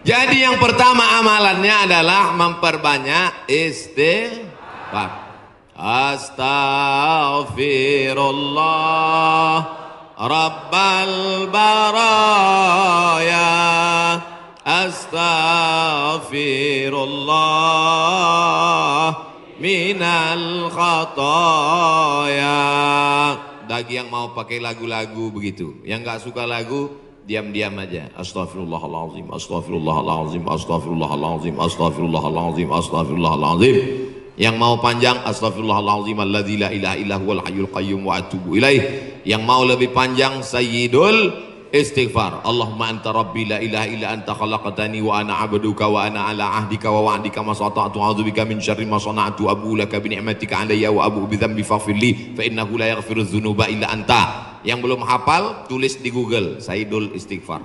Jadi yang pertama amalannya adalah memperbanyak istighfar. Astaghfirullah Rabbal baraya, astaghfirullah minal khataya. Bagi yang mau pakai lagu-lagu begitu, yang nggak suka lagu, diam-diam aja. Astaghfirullahaladzim, astaghfirullahaladzim, astaghfirullahaladzim, astaghfirullahaladzim, astaghfirullahaladzim. Yang mau panjang, astaghfirullahaladzim alladzi la ilaha illa huwal hayyul qayyum wa atubu ilaih. Yang mau lebih panjang, sayyidul istighfar. Allahumma anta rabbi la ilaha illa anta khalaqtani wa ana abduka wa ana ala ahdika wa wa'dika ma sata'tu a'udzubika min syarri ma sana'tu abu laka bi ni'matika alayya wa abu bi dzambi faghfirli fa innahu la yaghfiru dzunuba illa anta. Yang belum hafal, tulis di Google Sayyidul Istighfar,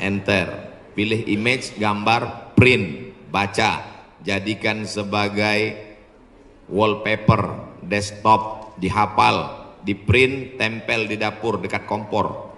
enter, pilih image, gambar, print, baca, jadikan sebagai wallpaper desktop, dihafal, di print, tempel di dapur dekat kompor.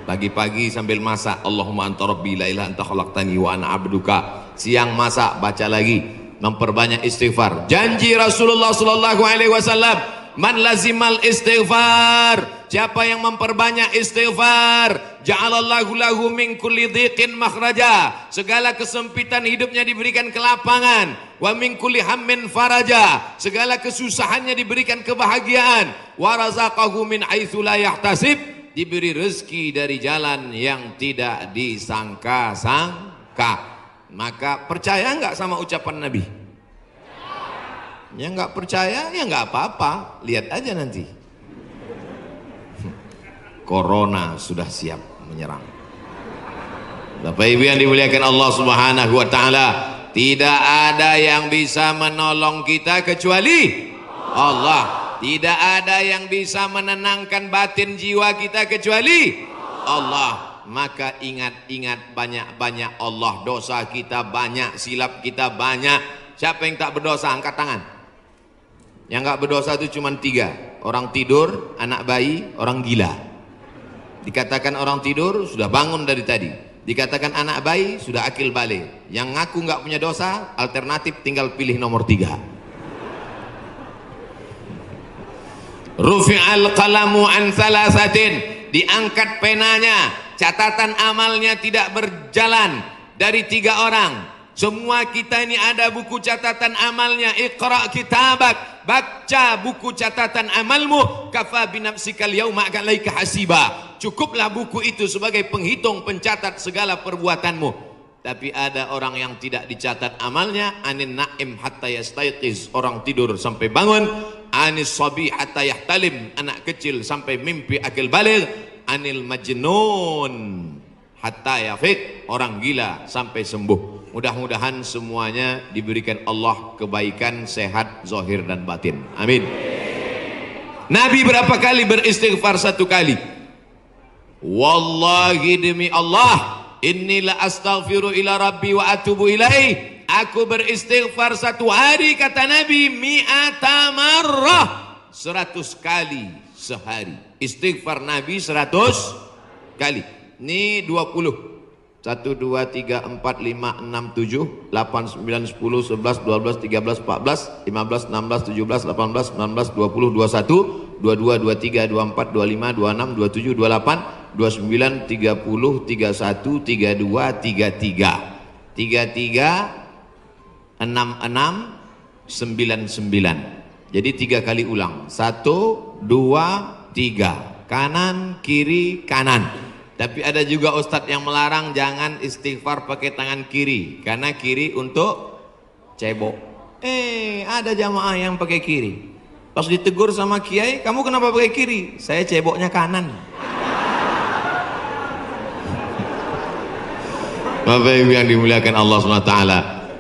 Pagi-pagi sambil masak, Allahumma anta rabbi la ilaha anta khalaqtani wa ana abduka. Siang masak, baca lagi, memperbanyak istighfar. Janji Rasulullah sallallahu alaihi wasallam, man lazimal istighfar, siapa yang memperbanyak istighfar, ja'alallahu lahu min kulli dhiqin makhraja, segala kesempitan hidupnya diberikan kelapangan, wa min kulli hammin faraja, segala kesusahannya diberikan kebahagiaan, wa razaqahu min haitsu la yahtasib, diberi rezeki dari jalan yang tidak disangka-sangka. Maka percaya enggak sama ucapan Nabi? Yang nggak percaya ya nggak apa-apa, lihat aja nanti. Corona sudah siap menyerang. Bapak Ibu yang dimuliakan Allah Subhanahu wa taala, tidak ada yang bisa menolong kita kecuali Allah. Tidak ada yang bisa menenangkan batin jiwa kita kecuali Allah. Maka ingat-ingat banyak-banyak Allah. Dosa kita banyak, silap kita banyak. Siapa yang tak berdosa angkat tangan? Yang nggak berdosa itu cuma 3. Orang tidur, anak bayi, orang gila. Dikatakan orang tidur sudah bangun dari tadi. Dikatakan anak bayi sudah akil balik. Yang ngaku nggak punya dosa, alternatif tinggal pilih nomor 3. Rufi'al qalamu an thalathatin, diangkat penanya, catatan amalnya tidak berjalan dari 3 orang. Semua kita ini ada buku catatan amalnya. Iqra kitabak, baca buku catatan amalmu. Kafa binafsikal yauma alaika hasiba. Cukuplah buku itu sebagai penghitung, pencatat segala perbuatanmu. Tapi ada orang yang tidak dicatat amalnya. Anin naim hatta yastayqiz, orang tidur sampai bangun. Anis sabi hatta yahtalim, anak kecil sampai mimpi akil baligh. Anil majnun hatta yafiq, orang gila sampai sembuh. Mudah-mudahan semuanya diberikan Allah kebaikan, sehat, zahir dan batin. Amin. Nabi berapa kali beristighfar? 1 kali. Wallahi demi Allah, innila astaghfiru ila rabbi wa atubu ilaih. Aku beristighfar 1 hari, kata Nabi, mi'ata marrah, 100 kali sehari. Istighfar Nabi 100 kali. Ini 20. 1, 2, 3, 4, 5, 6, 7, 8, 9, 10, 11, 12, 13, 14, 15, 16, 17, 18, 19, 20, 21, 22, 23, 24, 25, 26, 27, 28, 29, 30, 31, 32, 33, 33, 66, 99. Jadi 3 kali ulang. 1, 2, 3. Kanan, kiri, kanan. Tapi ada juga ustadz yang melarang jangan istighfar pakai tangan kiri, karena kiri untuk cebok. Ada jamaah yang pakai kiri. Pas ditegur sama kiai, kamu kenapa pakai kiri? Saya ceboknya kanan. Bapak Ibu yang dimuliakan Allah SWT,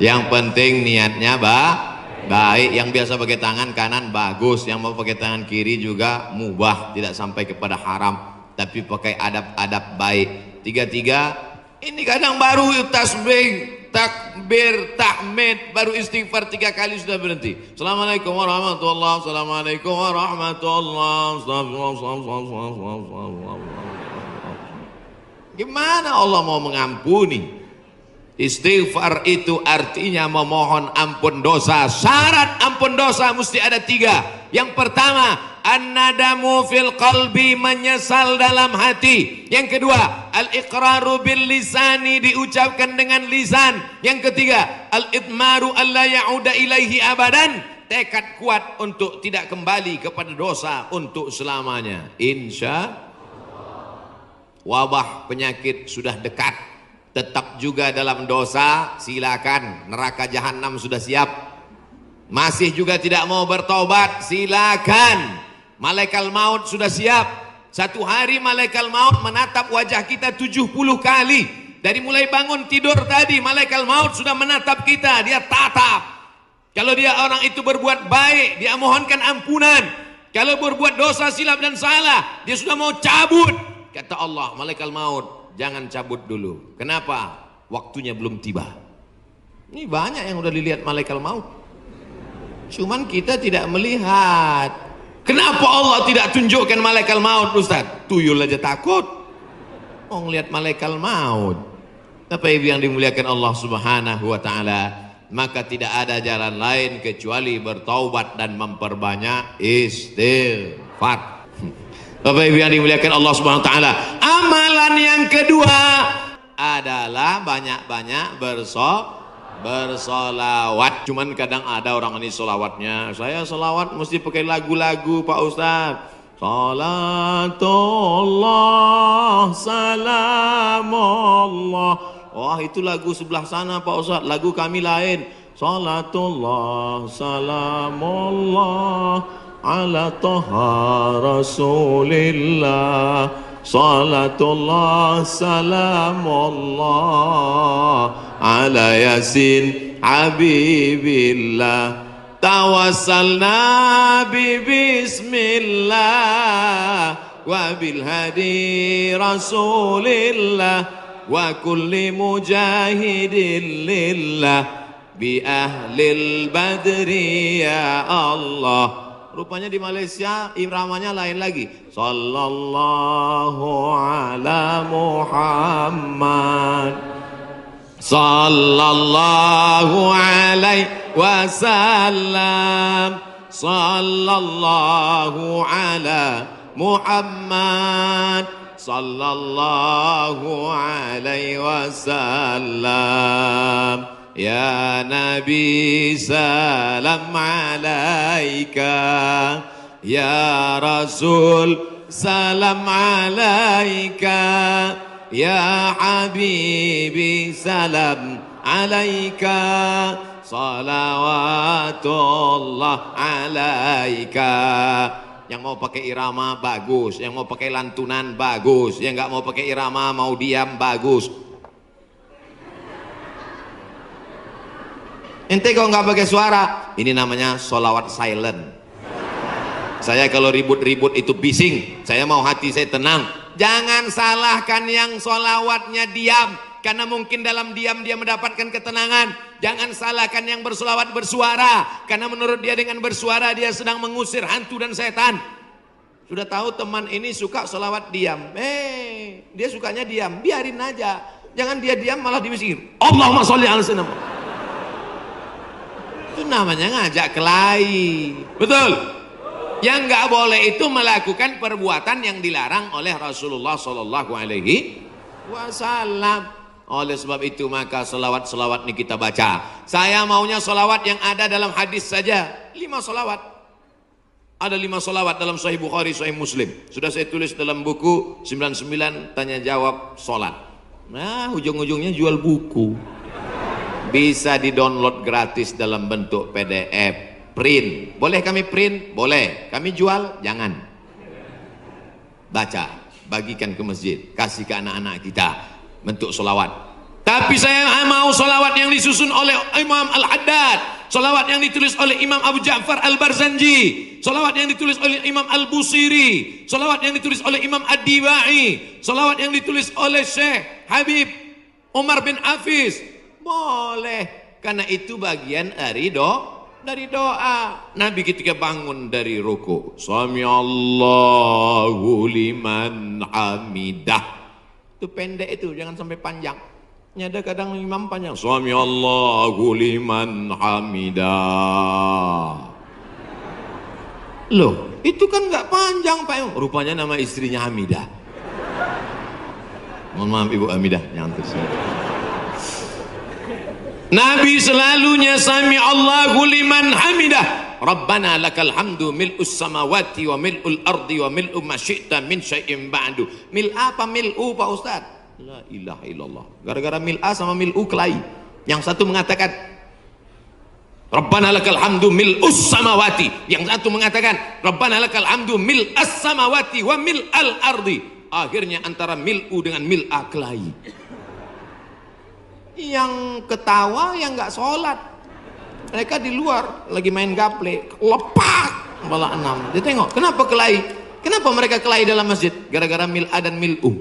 yang penting niatnya baik. Yang biasa pakai tangan kanan bagus, yang mau pakai tangan kiri juga mubah, tidak sampai kepada haram, tapi pakai adab-adab baik. 3, ini kadang baru tasbih, takbir, tahmid, baru istighfar 3 kali sudah berhenti. Assalamualaikum warahmatullahi wabarakatuh. Assalamualaikum warahmatullahi wabarakatuh. Gimana Allah mau mengampuni? Istighfar itu artinya memohon ampun dosa. Syarat ampun dosa mesti ada 3. Yang pertama, an-nadamu fil qalbi, menyesal dalam hati. Yang kedua, al-iqraru bil lisani, diucapkan dengan lisan. Yang ketiga, al-idmaru alla ya'uda ilaihi abadan, tekad kuat untuk tidak kembali kepada dosa untuk selamanya. Insya wabah penyakit sudah dekat, tetap juga dalam dosa, silakan, neraka jahanam sudah siap. Masih juga tidak mau bertobat, silakan, malaikat maut sudah siap. Satu hari malaikat maut menatap wajah kita 70 kali. Dari mulai bangun tidur tadi, malaikat maut sudah menatap kita, dia tatap. Kalau dia orang itu berbuat baik, dia mohonkan ampunan. Kalau berbuat dosa, silap dan salah, dia sudah mau cabut. Kata Allah, malaikat maut, jangan cabut dulu. Kenapa? Waktunya belum tiba. Ini banyak yang udah dilihat malaikat maut, cuman kita tidak melihat. Kenapa Allah tidak tunjukkan malaikat maut, Ustaz? Tuyul aja takut mau ngelihat malaikat maut. Tapi yang dimuliakan Allah Subhanahu wa taala, maka tidak ada jalan lain kecuali bertaubat dan memperbanyak istighfar. Bapak Ibu yang dimuliakan Allah Subhanahu wa taala, amalan yang kedua adalah banyak-banyak bersolawat. Cuman kadang ada orang ini solawatnya, saya solawat mesti pakai lagu-lagu Pak Ustaz. Salatullah salamullah. Wah, itu lagu sebelah sana Pak Ustaz, lagu kami lain. Salatullah salamullah ala toha rasulillah. Salatullah salamullah ala yasin habibillah. Tawassalna bismillah wa bil hadi rasulillah wa kulli mujahidin lillah bi ahlil badri ya Allah. Rupanya di Malaysia iramanya lain lagi. Sallallahu ala Muhammad, sallallahu alaihi wasallam, sallallahu ala Muhammad, sallallahu alaihi wasallam. Ya Nabi salam alaika, ya Rasul salam alaika, ya Habibi salam alaika, salawatullah alaika. Yang mau pakai irama bagus, yang mau pakai lantunan bagus, yang nggak mau pakai irama mau diam bagus. Ente kalau nggak pakai suara, ini namanya solawat silent. Saya kalau ribut-ribut itu bising, saya mau hati saya tenang. Jangan salahkan yang solawatnya diam, karena mungkin dalam diam dia mendapatkan ketenangan. Jangan salahkan yang bersolawat bersuara, karena menurut dia dengan bersuara dia sedang mengusir hantu dan setan. Sudah tahu teman ini suka solawat diam, dia sukanya diam, biarin aja. Jangan dia diam malah diusir. Allahumma sholli ala sayyidina. Itu namanya ngajak kelahi. Betul? Yang nggak boleh itu melakukan perbuatan yang dilarang oleh Rasulullah Sallallahu Alaihi Wasallam. Oleh sebab itu maka selawat-selawat ini kita baca. Saya maunya selawat yang ada dalam hadis saja. 5 selawat. Ada 5 selawat dalam Sahih Bukhari, Sahih Muslim. Sudah saya tulis dalam buku 99 tanya jawab solat. Nah, ujung-ujungnya jual buku. Bisa di-download gratis dalam bentuk PDF, print. Boleh kami print? Boleh. Kami jual? Jangan. Baca, bagikan ke masjid, kasih ke anak-anak kita bentuk solawat. Tapi saya mau solawat yang disusun oleh Imam Al-Haddad, solawat yang ditulis oleh Imam Abu Ja'far Al-Barzanji, solawat yang ditulis oleh Imam Al-Busiri, solawat yang ditulis oleh Imam Ad-Dibai, solawat yang ditulis oleh Syekh Habib Umar bin Hafiz. Boleh, karena itu bagian dari doa. Nabi ketika bangun dari ruku, Sami Allahu liman hamidah. Itu pendek itu, jangan sampai panjang. Ini ada kadang imam panjang. Sami Allahu liman hamidah. Loh, itu kan nggak panjang Pak Imam. Rupanya nama istrinya Hamidah. Mohon maaf Ibu Hamidah, nyantuk sih. Nabi selalunya sami Allahu liman hamidah. Rabbana lakal hamdu mil'us samawati wa mil'ul ardi wa mil'u ma syi'ta min syai'in ba'du. Mil apa mil'u Pak Ustaz? La ilaha illallah. Gara-gara mil'a sama mil'u kelahi. Yang satu mengatakan Rabbana lakal hamdu mil'us samawati. Yang satu mengatakan Rabbana lakal hamdu mil'as samawati wa mil'al ardi. Akhirnya antara mil'u dengan mil'a kelahi. Yang ketawa yang nggak sholat, mereka di luar lagi main gaple, lepak malah 6. Dia tengok kenapa kelahi, kenapa mereka kelahi dalam masjid, gara-gara mil'a dan mil'u.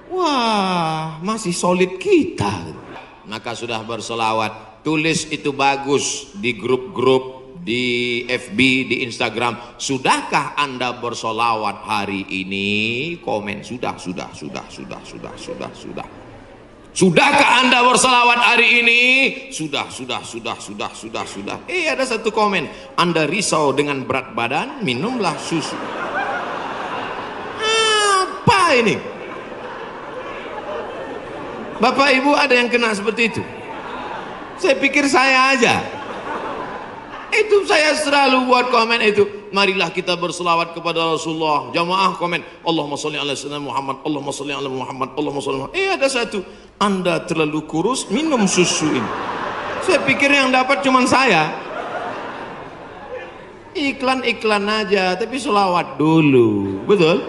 Wah, masih solid kita. Maka sudah bersolawat, tulis itu bagus di grup-grup, di FB, di Instagram. Sudahkah Anda bersolawat hari ini? Komen sudah. Sudahkah Anda bersalawat hari ini? Sudah. Ada satu komen. Anda risau dengan berat badan, minumlah susu. Apa ini? Bapak Ibu ada yang kena seperti itu? Saya pikir saya aja. Itu saya selalu buat komen itu. Marilah kita berselawat kepada Rasulullah. Jamaah komen, Allahumma sholli ala sayyidina Muhammad, Allahumma sholli ala Muhammad, Allahumma sholli ala Muhammad. Ada satu, Anda terlalu kurus, minum susu ini. Saya pikir yang dapat cuma saya. Iklan-iklan aja, tapi selawat dulu. Betul?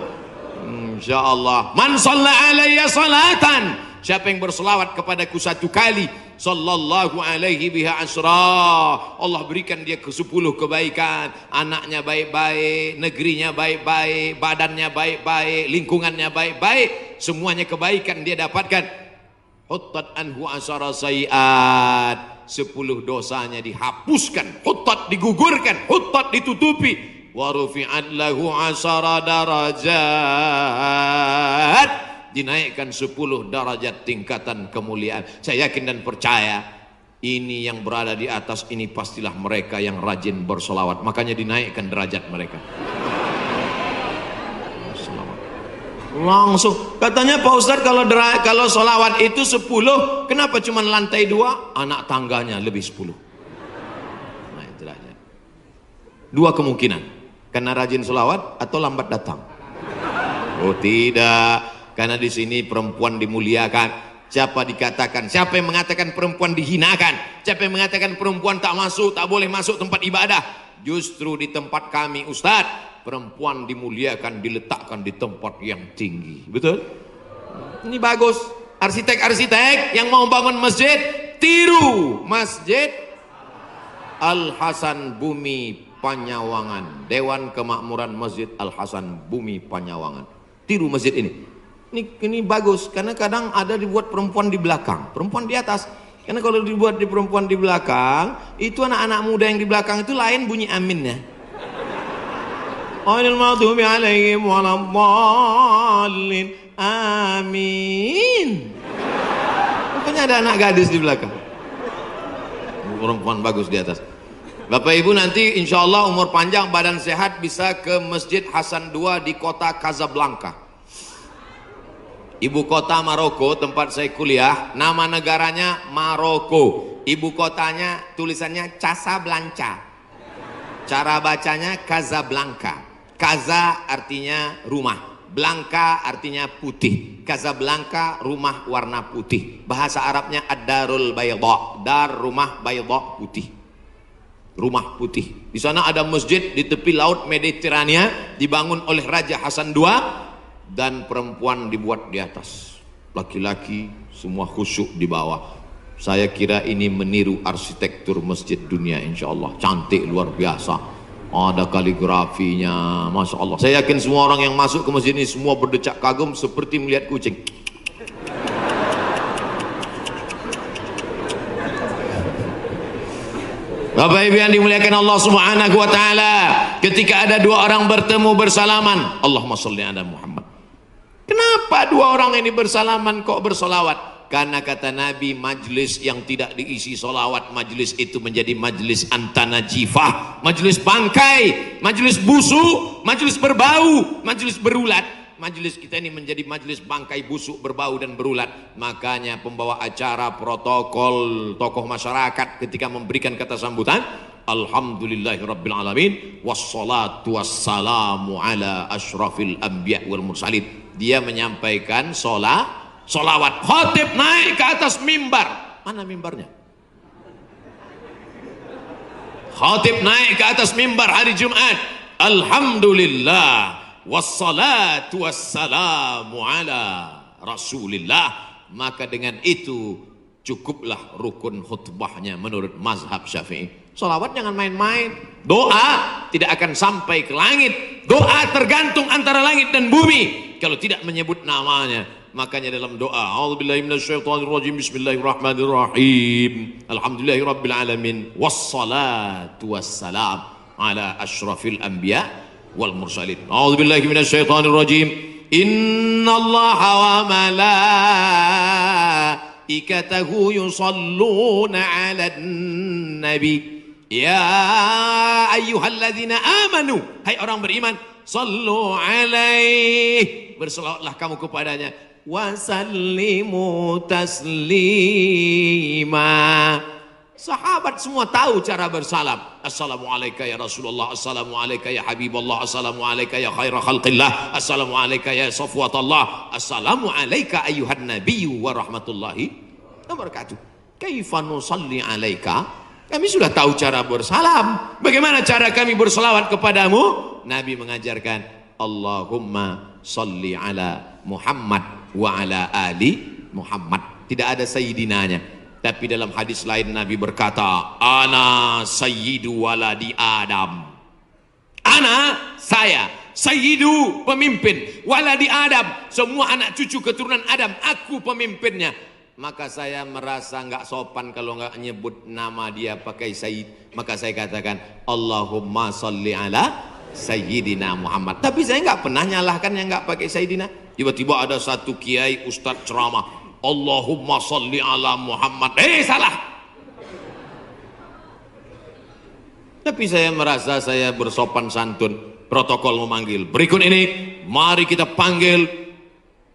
Insyaallah. Man shalla alayya salatan. Siapa yang berselawat kepadaku satu kali, sallallahu alaihi biha asra, Allah berikan dia ke 10 kebaikan. Anaknya baik-baik, negerinya baik-baik, badannya baik-baik, lingkungannya baik-baik, semuanya kebaikan dia dapatkan. Huttat anhu asara sayiat, 10 dosanya dihapuskan. Huttat digugurkan, huttat ditutupi. Wa rufi'at lahu asara darajat, dinaikkan 10 derajat tingkatan kemuliaan. Saya yakin dan percaya ini yang berada di atas ini pastilah mereka yang rajin bersolawat, makanya dinaikkan derajat mereka. Langsung katanya Pak Ustadz, kalau solawat itu 10, kenapa cuma lantai 2? Anak tangganya lebih 10. Nah itu aja. 2 kemungkinan, karena rajin solawat atau lambat datang. Oh tidak, karena di sini perempuan dimuliakan. Siapa yang mengatakan perempuan dihinakan? Siapa yang mengatakan perempuan tak boleh masuk tempat ibadah? Justru di tempat kami Ustadz, perempuan dimuliakan, diletakkan di tempat yang tinggi. Betul? Ini bagus. Arsitek-arsitek yang mau bangun masjid, tiru Masjid Al-Hasan Bumi Panyawangan, Dewan Kemakmuran Masjid Al-Hasan Bumi Panyawangan. Tiru masjid ini. Ini bagus, karena kadang ada dibuat perempuan di belakang, perempuan di atas. Karena kalau dibuat di perempuan di belakang, itu anak-anak muda yang di belakang itu lain bunyi aminnya. Ghairil maghdubi alaihim waladdallin. Amin. Rupanya ada anak gadis di belakang. Perempuan bagus di atas. Bapak Ibu nanti insya Allah umur panjang, badan sehat, bisa ke Masjid Hasan II di kota Casablanca. Ibu kota Maroko, tempat saya kuliah, nama negaranya Maroko. Ibu kotanya tulisannya Casablanca. Cara bacanya Casablanca. Casa artinya rumah, Blanca artinya putih. Casablanca rumah warna putih. Bahasa Arabnya ad-darul bayda, dar rumah bayda putih. Rumah putih. Di sana ada masjid di tepi laut Mediterania, dibangun oleh Raja Hasan II. Dan perempuan dibuat di atas, laki-laki semua khusyuk di bawah. Saya kira ini meniru arsitektur masjid dunia, insya Allah cantik luar biasa. Ada kaligrafinya, masya Allah. Saya yakin semua orang yang masuk ke masjid ini semua berdecak kagum seperti melihat kucing. Bapak Ibu yang dimuliakan Allah Subhanahu wa taala, ketika ada 2 orang bertemu bersalaman, Allahumma sholli ala Muhammad. Kenapa 2 orang ini bersalaman kok bersolawat? Karena kata Nabi, majlis yang tidak diisi solawat, majlis itu menjadi majlis antanajifah, majlis bangkai, majlis busuk, majlis berbau, majlis berulat. Majlis kita ini menjadi majlis bangkai, busuk, berbau dan berulat. Makanya pembawa acara, protokol, tokoh masyarakat ketika memberikan kata sambutan, alhamdulillahirabbil alamin wassalatu wassalamu ala asyrafil anbiya wal mursalin. Dia menyampaikan solawat. Khatib naik ke atas mimbar. Mana mimbarnya? Khatib naik ke atas mimbar hari Jumat. Alhamdulillah wassalatu wassalamu ala rasulillah. Maka dengan itu cukuplah rukun khutbahnya menurut mazhab Syafi'i. Solawat jangan main-main. Doa tidak akan sampai ke langit. Doa tergantung antara langit dan bumi kalau tidak menyebut namanya. Makanya dalam doa, a'udzubillahi minasyaitonirrajim, bismillahirrahmanirrahim, alhamdulillahirabbil alamin, wassalatu wassalam ala asyrafil anbiya wal mursalin. A'udzubillahi minasyaitonirrajim, innallaha wa malaikatahu yusalluna 'alan nabi. Ya ayyuhalladzina amanu, hai orang beriman, sallu alaihi, berselawatlah kamu kepadanya, wasallimu taslima. Sahabat semua tahu cara bersalam. Assalamualaikum ya Rasulullah, assalamualaikum ya Habiballah, assalamualaikum ya khaira khalqillah, assalamualaikum ya safwatallah, assalamualaikum ayuhan nabiyyu wa rahmatullahi wa barakatuh. Kaifa nusalli alaika? Kami sudah tahu cara bersalam. Bagaimana cara kami berselawat kepadamu? Nabi mengajarkan, Allahumma salli ala Muhammad wa ala ali Muhammad. Tidak ada sayyidinanya. Tapi dalam hadis lain Nabi berkata, ana sayyidu waladi Adam. Ana, saya, sayyidu, pemimpin, waladi Adam, semua anak cucu keturunan Adam, aku pemimpinnya. Maka saya merasa nggak sopan kalau nggak nyebut nama dia pakai sayyid. Maka saya katakan, Allahumma salli ala Sayyidina Muhammad. Tapi saya nggak pernah nyalahkan yang nggak pakai Sayyidina. Tiba-tiba ada satu kiai ustadz ceramah, Allahumma salli ala Muhammad. Salah. Tapi saya merasa saya bersopan santun. Protokol memanggil. Berikut ini, mari kita panggil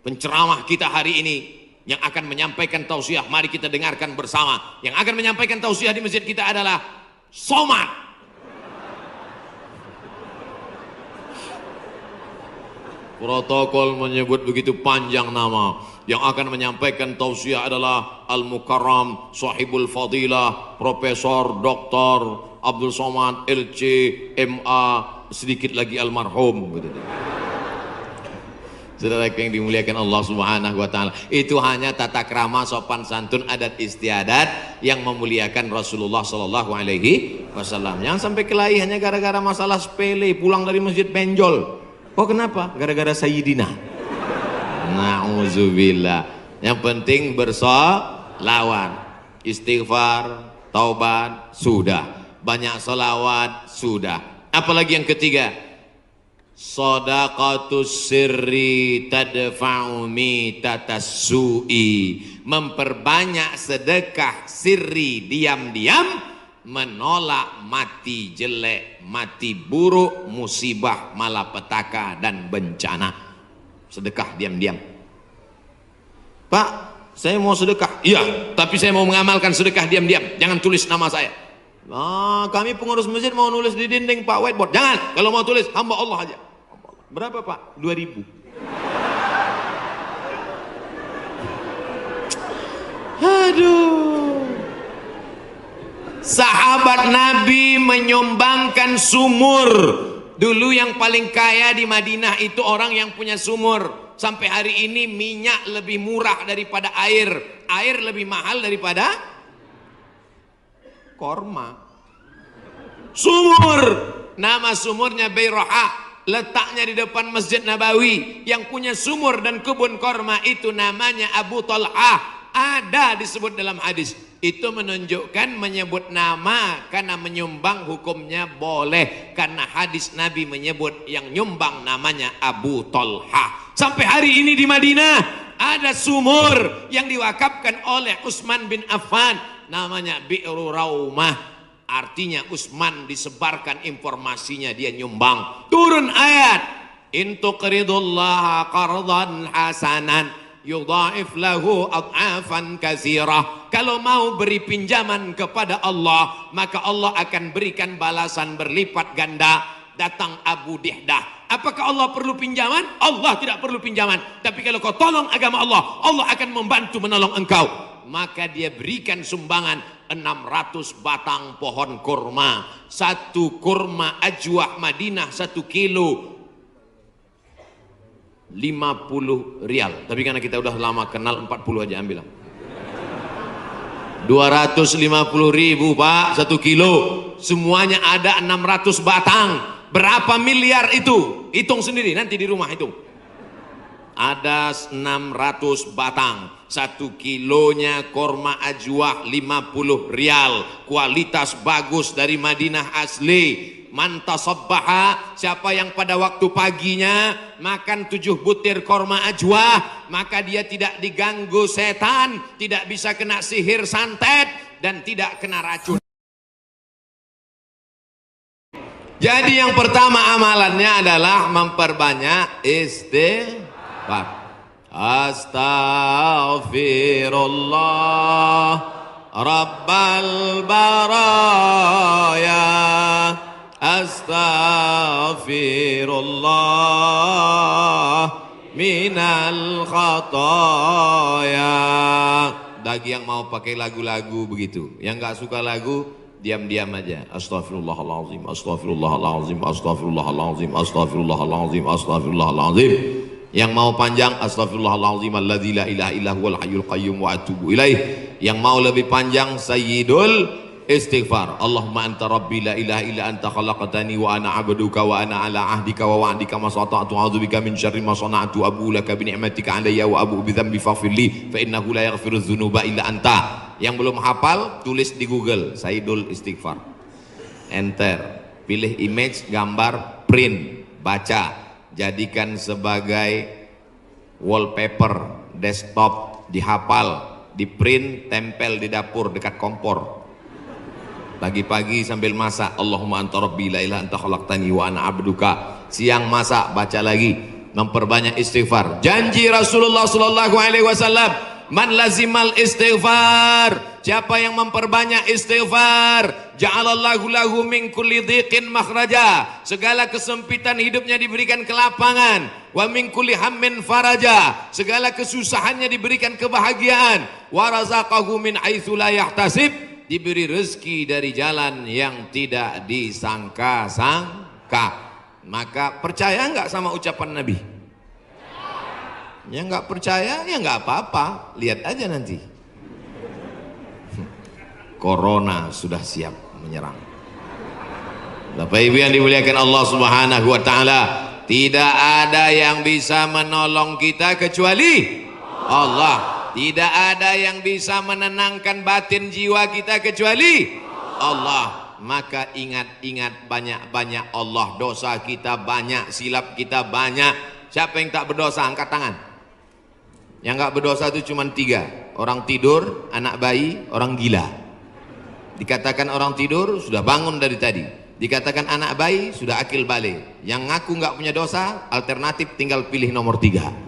penceramah kita hari ini yang akan menyampaikan tausiah. Mari kita dengarkan bersama. Yang akan menyampaikan tausiah di masjid kita adalah Somad. Protokol menyebut begitu panjang nama. Yang akan menyampaikan tausiah adalah Al-Mukarram Sahibul Fadilah Profesor Dr. Abdul Somad LC MA, sedikit lagi almarhum gitu. Saudara yang dimuliakan Allah Subhanahu wa taala, itu hanya tata krama sopan santun adat istiadat yang memuliakan Rasulullah sallallahu alaihi wasallam. Jangan sampai kelahi hanya gara-gara masalah sepele, pulang dari masjid benjol. Oh kenapa? Gara-gara Sayyidina. Nauzubillah. Yang penting bersolawat, istighfar, taubat, sudah. Banyak solawat, sudah. Apalagi yang ketiga, Shadaqatus sirri tadfa'u mitatas su'i. Memperbanyak sedekah sirri, diam-diam, menolak mati jelek, mati buruk, musibah, malapetaka dan bencana. Sedekah diam-diam. Pak, saya mau sedekah. Iya, tapi saya mau mengamalkan sedekah diam-diam. Jangan tulis nama saya. Nah, kami pengurus masjid mau nulis di dinding Pak whiteboard. Jangan, kalau mau tulis hamba Allah aja. Berapa Pak? 2.000. Aduh. Sahabat Nabi menyumbangkan sumur. Dulu yang paling kaya di Madinah itu orang yang punya sumur. Sampai hari ini minyak lebih murah daripada air. Air lebih mahal daripada korma. Sumur. Nama sumurnya Bayroha. Letaknya di depan Masjid Nabawi. Yang punya sumur dan kebun korma itu namanya Abu Talhah. Ada disebut dalam hadis. Itu menunjukkan menyebut nama karena menyumbang hukumnya boleh. Karena hadis Nabi menyebut yang nyumbang namanya Abu Talhah. Sampai hari ini di Madinah ada sumur yang diwakafkan oleh Utsman bin Affan, namanya Bi'ru Raumah. Artinya Utsman disebarkan informasinya, dia nyumbang. Turun ayat, in tuqridullaha qardan hasanan yudha'if lahu ad'afan katsirah. Kalau mau beri pinjaman kepada Allah, maka Allah akan berikan balasan berlipat ganda. Datang Abu Dihdah, apakah Allah perlu pinjaman? Allah tidak perlu pinjaman. Tapi kalau kau tolong agama Allah, Allah akan membantu menolong engkau. Maka dia berikan sumbangan 600 batang pohon kurma. Satu kurma ajwah Madinah 1 kilo 50 rial. Tapi karena kita udah lama kenal, 40 aja ambil. 250.000 Pak 1 kilo. Semuanya ada 600 batang. Berapa miliar itu? Hitung sendiri nanti di rumah hitung. Ada 600 batang. 1 kilonya korma ajwah 50 rial. Kualitas bagus dari Madinah asli. Man tasabbaha, siapa yang pada waktu paginya makan 7 butir korma ajwah, maka dia tidak diganggu setan, tidak bisa kena sihir santet, dan tidak kena racun. Jadi yang pertama amalannya adalah memperbanyak istighfar. Astaghfirullah Rabbal baraya, astaghfirullah minal khataya. Bagi yang mau pakai lagu-lagu begitu, yang nggak suka lagu, diam-diam aja. Astaghfirullahaladzim, astaghfirullahaladzim, astaghfirullahaladzim, astaghfirullahaladzim, astaghfirullahaladzim. Yang mau panjang, astaghfirullahaladzim alladzi la ilaha illa huwal hayyul qayyum wa atubu ilaih. Yang mau lebih panjang, sayyidul istighfar. Allahumma anta rabbi la ilaha illa anta khalaqtani wa ana abduka wa ana ala ahdika wa wa'dika ma sata'tu a'udzubika min syarri ma sana'tu abu laka bi ni'matika alayya wa abu bi dzambi faghfir li fa innahu la yaghfiru dzunuba illa anta. Yang belum hafal, tulis di Google Sayyidul Istighfar, enter, pilih image, gambar, print, baca, jadikan sebagai wallpaper desktop, dihafal, di print, tempel di dapur dekat kompor. Pagi-pagi sambil masak, Allahumma anta rabbi la ilaha anta khalaqtani wa ana abduka. Siang masak, baca lagi, memperbanyak istighfar. Janji Rasulullah sallallahu alaihi wasallam, man lazimal istighfar, siapa yang memperbanyak istighfar, ja'alallahu lahu min kulli dhiqin makhraja, segala kesempitan hidupnya diberikan kelapangan, wa min kulli hammin faraja, segala kesusahannya diberikan kebahagiaan, wa razaqahu min haitsu la yahtasib, diberi rezeki dari jalan yang tidak disangka-sangka. Maka percaya enggak sama ucapan Nabi? Yang nggak percaya ya nggak apa-apa, lihat aja nanti. Corona sudah siap menyerang. Bapak Ibu yang dimuliakan Allah Subhanahu wa taala, tidak ada yang bisa menolong kita kecuali Allah. Tidak ada yang bisa menenangkan batin jiwa kita kecuali Allah. Maka ingat-ingat banyak-banyak Allah. Dosa kita banyak, silap kita banyak. Siapa yang tak berdosa angkat tangan. Yang nggak berdosa itu cuma 3. Orang tidur, anak bayi, orang gila. Dikatakan orang tidur sudah bangun dari tadi. Dikatakan anak bayi sudah akil balik. Yang ngaku nggak punya dosa, alternatif tinggal pilih nomor 3.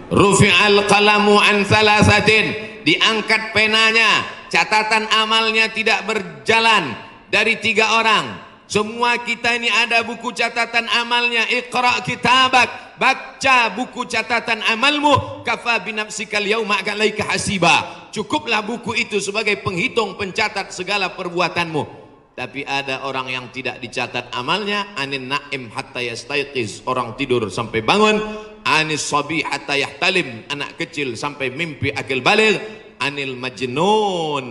Rufi'al qalamu an thalathatin, diangkat penanya, catatan amalnya tidak berjalan dari 3 orang. Semua kita ini ada buku catatan amalnya. Iqra kitabak, baca buku catatan amalmu. Kafa binafsikal yauma alaika hasiba. Cukuplah buku itu sebagai penghitung, pencatat segala perbuatanmu. Tapi ada orang yang tidak dicatat amalnya. Anin na'im hatta yastayqiz, orang tidur sampai bangun. Anis sabi hatta yahtalim, anak kecil sampai mimpi akil baligh. Anil majnun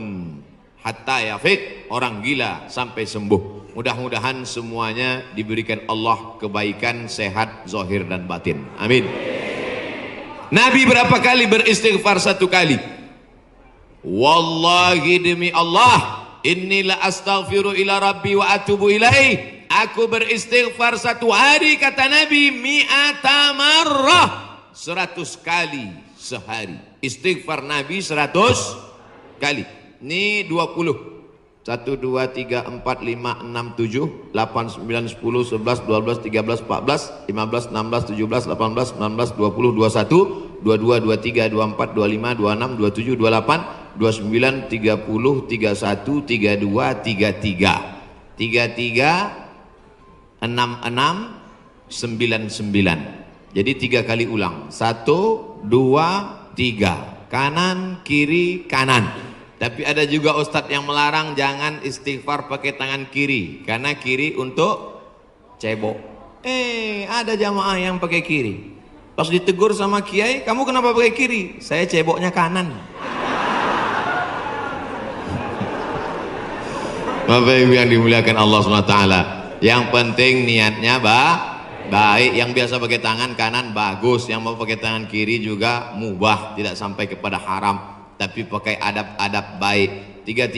hatta yafiq, orang gila sampai sembuh. Mudah-mudahan semuanya diberikan Allah kebaikan, sehat, zahir dan batin. Amin. Nabi berapa kali beristighfar? 1 kali. Wallahi demi Allah, inni la astaghfiru ila rabbi wa atubu ilaih. Aku beristighfar satu hari, kata Nabi, mi'ata marrah, 100 kali sehari. Istighfar Nabi 100 kali. Ini 20. 1, 2, 3, 4, 5, 6, 7, 8, 9, 10, 11, 12, 13, 14, 15, 16, 17, 18, 19, 20, 21, 22, 23, 24, 25, 26, 27, 28, 29, 30, 31, 32, 33, 33, 66, 99. Jadi 3 kali ulang. 1, 2, 3. Kanan, kiri, kanan. Tapi ada juga ustadz yang melarang jangan istighfar pakai tangan kiri, karena kiri untuk cebok. Ada jamaah yang pakai kiri. Pas ditegur sama kiai, kamu kenapa pakai kiri? Saya ceboknya kanan. Bapak Ibu yang dimuliakan Allah SWT, yang penting niatnya baik. Yang biasa pakai tangan kanan bagus, yang mau pakai tangan kiri juga mubah, tidak sampai kepada haram, tapi pakai adab-adab baik. 3,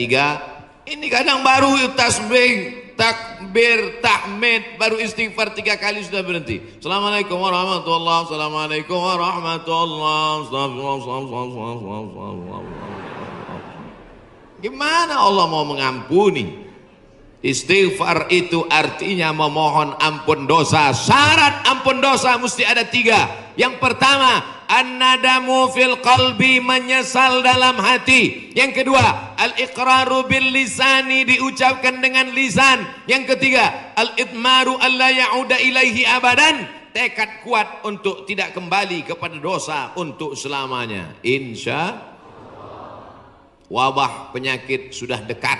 ini kadang baru tasbih, takbir, tahmid, baru istighfar 3 kali sudah berhenti. Assalamualaikum warahmatullahi wabarakatuh. Assalamualaikum warahmatullahi wabarakatuh. Gimana Allah mau mengampuni? Istighfar itu artinya memohon ampun dosa. Syarat ampun dosa mesti ada 3. Yang pertama, an-nadamu fil qalbi, menyesal dalam hati. Yang kedua, al-iqraru bil lisani, diucapkan dengan lisan. Yang ketiga, al-idmaru alla ya'uda ilaihi abadan, tekad kuat untuk tidak kembali kepada dosa untuk selamanya. Insya wabah penyakit sudah dekat,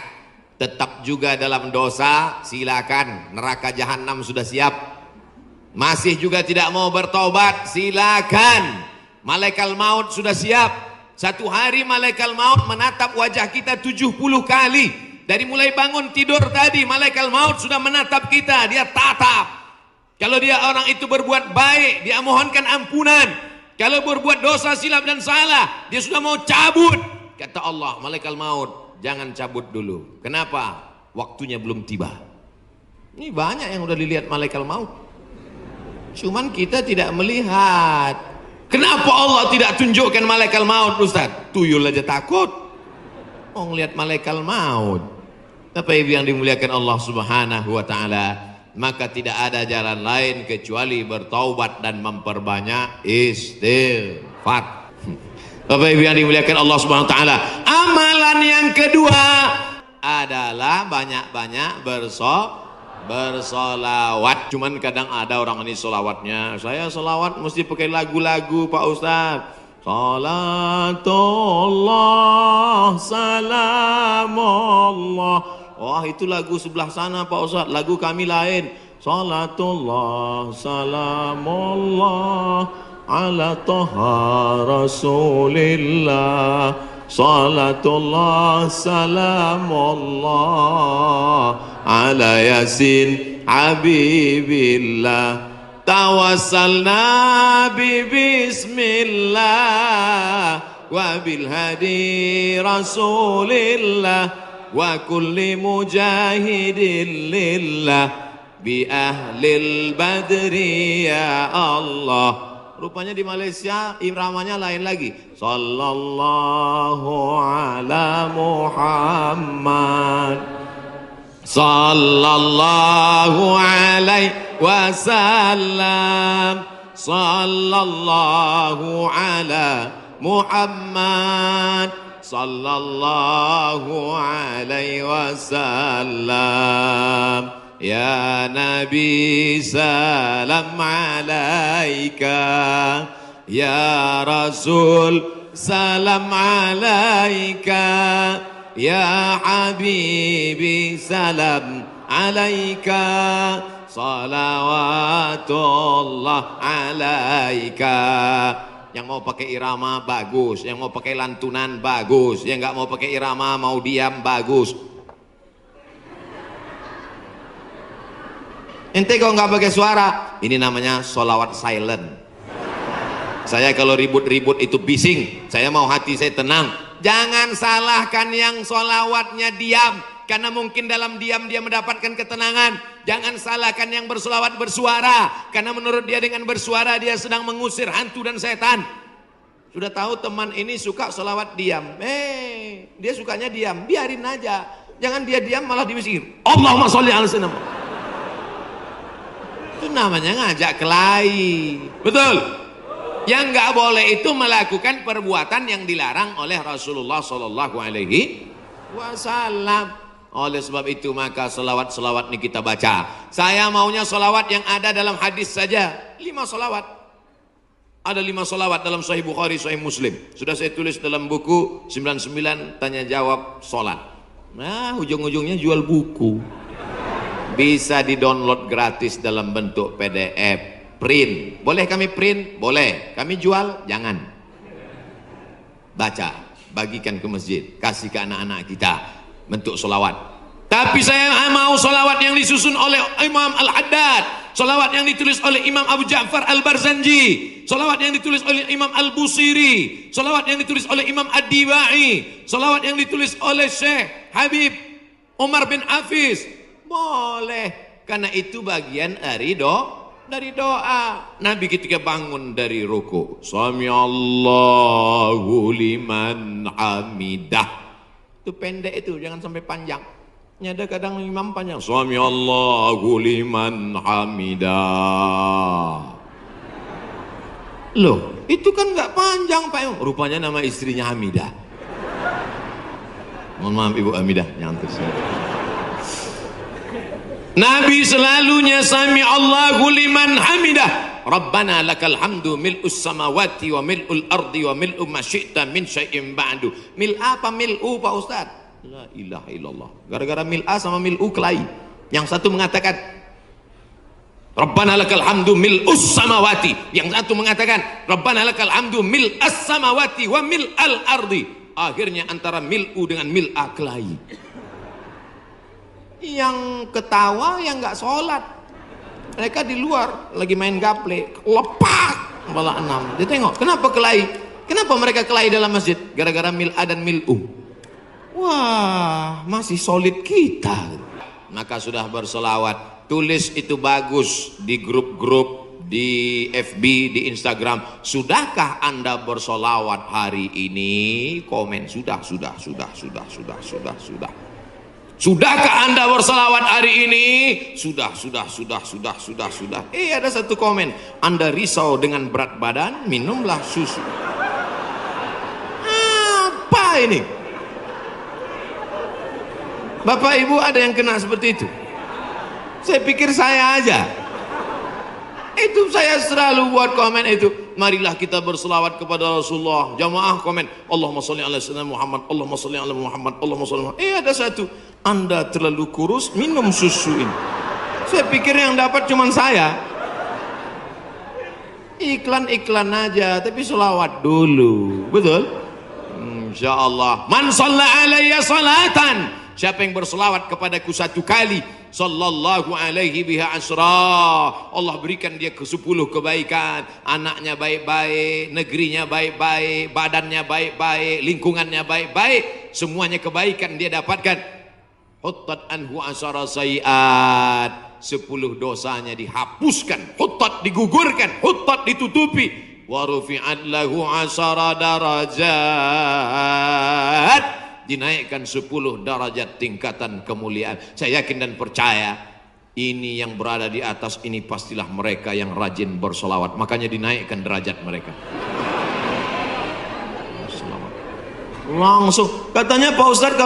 tetap juga dalam dosa, silakan, neraka jahanam sudah siap. Masih juga tidak mau bertobat, silakan, malaikat maut sudah siap. Satu hari malaikat maut menatap wajah kita 70 kali. Dari mulai bangun tidur tadi, malaikat maut sudah menatap kita, dia tatap. Kalau dia orang itu berbuat baik, dia mohonkan ampunan. Kalau berbuat dosa, silap dan salah, dia sudah mau cabut. Kata Allah, malaikat maut, jangan cabut dulu. Kenapa? Waktunya belum tiba. Ini banyak yang udah dilihat malaikat maut, cuman kita tidak melihat. Kenapa Allah tidak tunjukkan malaikat maut, Ustaz? Tuyul aja takut mau ngelihat malaikat maut. Bapak Ibu yang dimuliakan Allah Subhanahu wa taala, maka tidak ada jalan lain kecuali bertaubat dan memperbanyak istighfar. Bapak Ibu yang dimuliakan Allah Subhanahu wa taala, amalan yang kedua adalah banyak-banyak bersolawat. Cuman kadang ada orang ini solawatnya, saya solawat mesti pakai lagu-lagu Pak Ustaz. Salatullah salamullah. Wah, itu lagu sebelah sana Pak Ustaz, lagu kami lain. Salatullah salamullah ala toha rasulillah. Salatullah salamullah ala yasin habibillah. Tawassalna bi bismillah wa bil hadi rasulillah wa kulli mujahidin lillah bi ahlil badri ya Allah. Rupanya di Malaysia iramanya lain lagi. Sallallahu ala Muhammad, sallallahu alaihi wasallam, sallallahu ala Muhammad, sallallahu alaihi wasallam. Ya Nabi salam alaika, ya Rasul salam alaika, ya Habibi salam alaika, salawatullah alaika. Yang mau pakai irama bagus, yang mau pakai lantunan bagus, yang nggak mau pakai irama mau diam bagus. Ente kok nggak pakai suara, ini namanya solawat silent. Saya kalau ribut-ribut itu bising, saya mau hati saya tenang. Jangan salahkan yang solawatnya diam, karena mungkin dalam diam dia mendapatkan ketenangan. Jangan salahkan yang berselawat bersuara, karena menurut dia dengan bersuara dia sedang mengusir hantu dan setan. Sudah tahu teman ini suka selawat diam, dia sukanya diam, biarin aja. Jangan dia diam malah diusir. Allahumma sholli ala sayyidina. Itu namanya ngajak kelahi. Betul? Yang nggak boleh itu melakukan perbuatan yang dilarang oleh Rasulullah Sallallahu Alaihi Wasallam. Oleh sebab itu maka selawat-selawat ini kita baca. Saya maunya selawat yang ada dalam hadis saja. 5 selawat. Ada 5 selawat dalam Sahih Bukhari, Sahih Muslim. Sudah saya tulis dalam buku 99 tanya jawab sholat. Nah, ujung-ujungnya jual buku. Bisa di-download gratis dalam bentuk PDF. Print. Boleh kami print? Boleh. Kami jual? Jangan. Baca. Bagikan ke masjid. Kasih ke anak-anak kita. Bentuk selawat. Tapi saya mau selawat yang disusun oleh Imam Al-Haddad, selawat yang ditulis oleh Imam Abu Ja'far Al-Barzanji, selawat yang ditulis oleh Imam Al-Busiri, selawat yang ditulis oleh Imam Ad-Dibai, selawat yang ditulis oleh Syekh Habib Umar bin Hafiz. Boleh, karena itu bagian dari doa. Nabi ketika bangun dari ruku, Sami Allahu liman hamidah. Itu pendek itu, jangan sampai panjang. Ada kadang imam panjang, Sami Allahu liman hamidah. Loh, itu kan nggak panjang Pak. Rupanya nama istrinya Hamidah. Mohon maaf Ibu Hamidah, nyantus. Nabi selalunya Sami Allahu liman hamidah. Rabbana lakal hamdu mil'us samawati wa mil'ul ardi wa mil'u ma syi'ta min syai'in ba'du. Mil apa mil'u Pak Ustaz? La ilaha illallah. Gara-gara mil'a sama mil'u kelahi. Yang satu mengatakan Rabbana lakal hamdu mil'us samawati. Yang satu mengatakan Rabbana lakal hamdu mil'as samawati wa mil'al ardi. Akhirnya antara mil'u dengan mil'a kelahi. Yang ketawa yang nggak sholat. Mereka di luar lagi main gaple. Lepak kepala 6. Dia tengok kenapa kelahi. Kenapa mereka kelahi dalam masjid? Gara-gara mil'a dan mil'u. Wah, masih solid kita. Maka sudah berselawat. Tulis itu bagus di grup-grup, di FB, di Instagram. Sudahkah Anda berselawat hari ini? Komen sudah. Sudahkah Anda berselawat hari ini? Sudah. Ada satu komen. Anda risau dengan berat badan, minumlah susu. Apa ini? Bapak Ibu ada yang kena seperti itu? Saya pikir saya aja. Itu saya selalu buat komen itu. Marilah kita berselawat kepada Rasulullah. Jamaah komen, Allahumma sholli ala sayyidina Muhammad, Allahumma sholli ala Muhammad, Allahumma sholli ala Muhammad. Ada satu, Anda terlalu kurus, minum susu ini. Saya pikir yang dapat cuma saya. Iklan-iklan aja, tapi selawat dulu. Betul? Insyaallah. Man shalla alayya salatan. Siapa yang berselawat kepadaku 1 kali, sallallahu alaihi biha asra, Allah berikan dia ke 10 kebaikan. Anaknya baik-baik, negerinya baik-baik, badannya baik-baik, lingkungannya baik-baik, semuanya kebaikan dia dapatkan. Huttat anhu asara sayiat, 10 dosanya dihapuskan. Huttat digugurkan, huttat ditutupi. Wa rufi'at lahu asara darajat, dinaikkan 10 derajat tingkatan kemuliaan. Saya yakin dan percaya ini yang berada di atas ini pastilah mereka yang rajin bersolawat, makanya dinaikkan derajat mereka. Langsung katanya Pak Ustadz,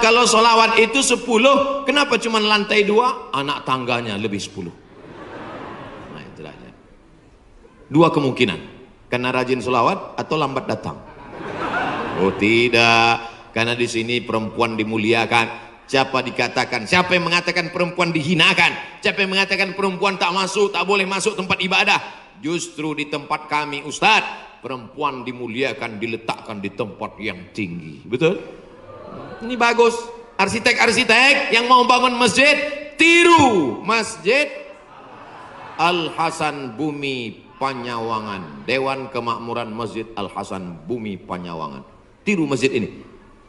kalau solawat itu 10, kenapa cuma lantai 2? Anak tangganya lebih 10. Nah itu derajat. 2 kemungkinan, karena rajin solawat atau lambat datang. Oh tidak, karena di sini perempuan dimuliakan. Siapa yang mengatakan perempuan dihinakan? Siapa yang mengatakan perempuan tak boleh masuk tempat ibadah? Justru di tempat kami Ustadz, perempuan dimuliakan, diletakkan di tempat yang tinggi. Betul? Ini bagus. Arsitek-arsitek yang mau bangun masjid, tiru Masjid Al-Hasan Bumi Panyawangan. Dewan Kemakmuran Masjid Al-Hasan Bumi Panyawangan. Tiru masjid ini.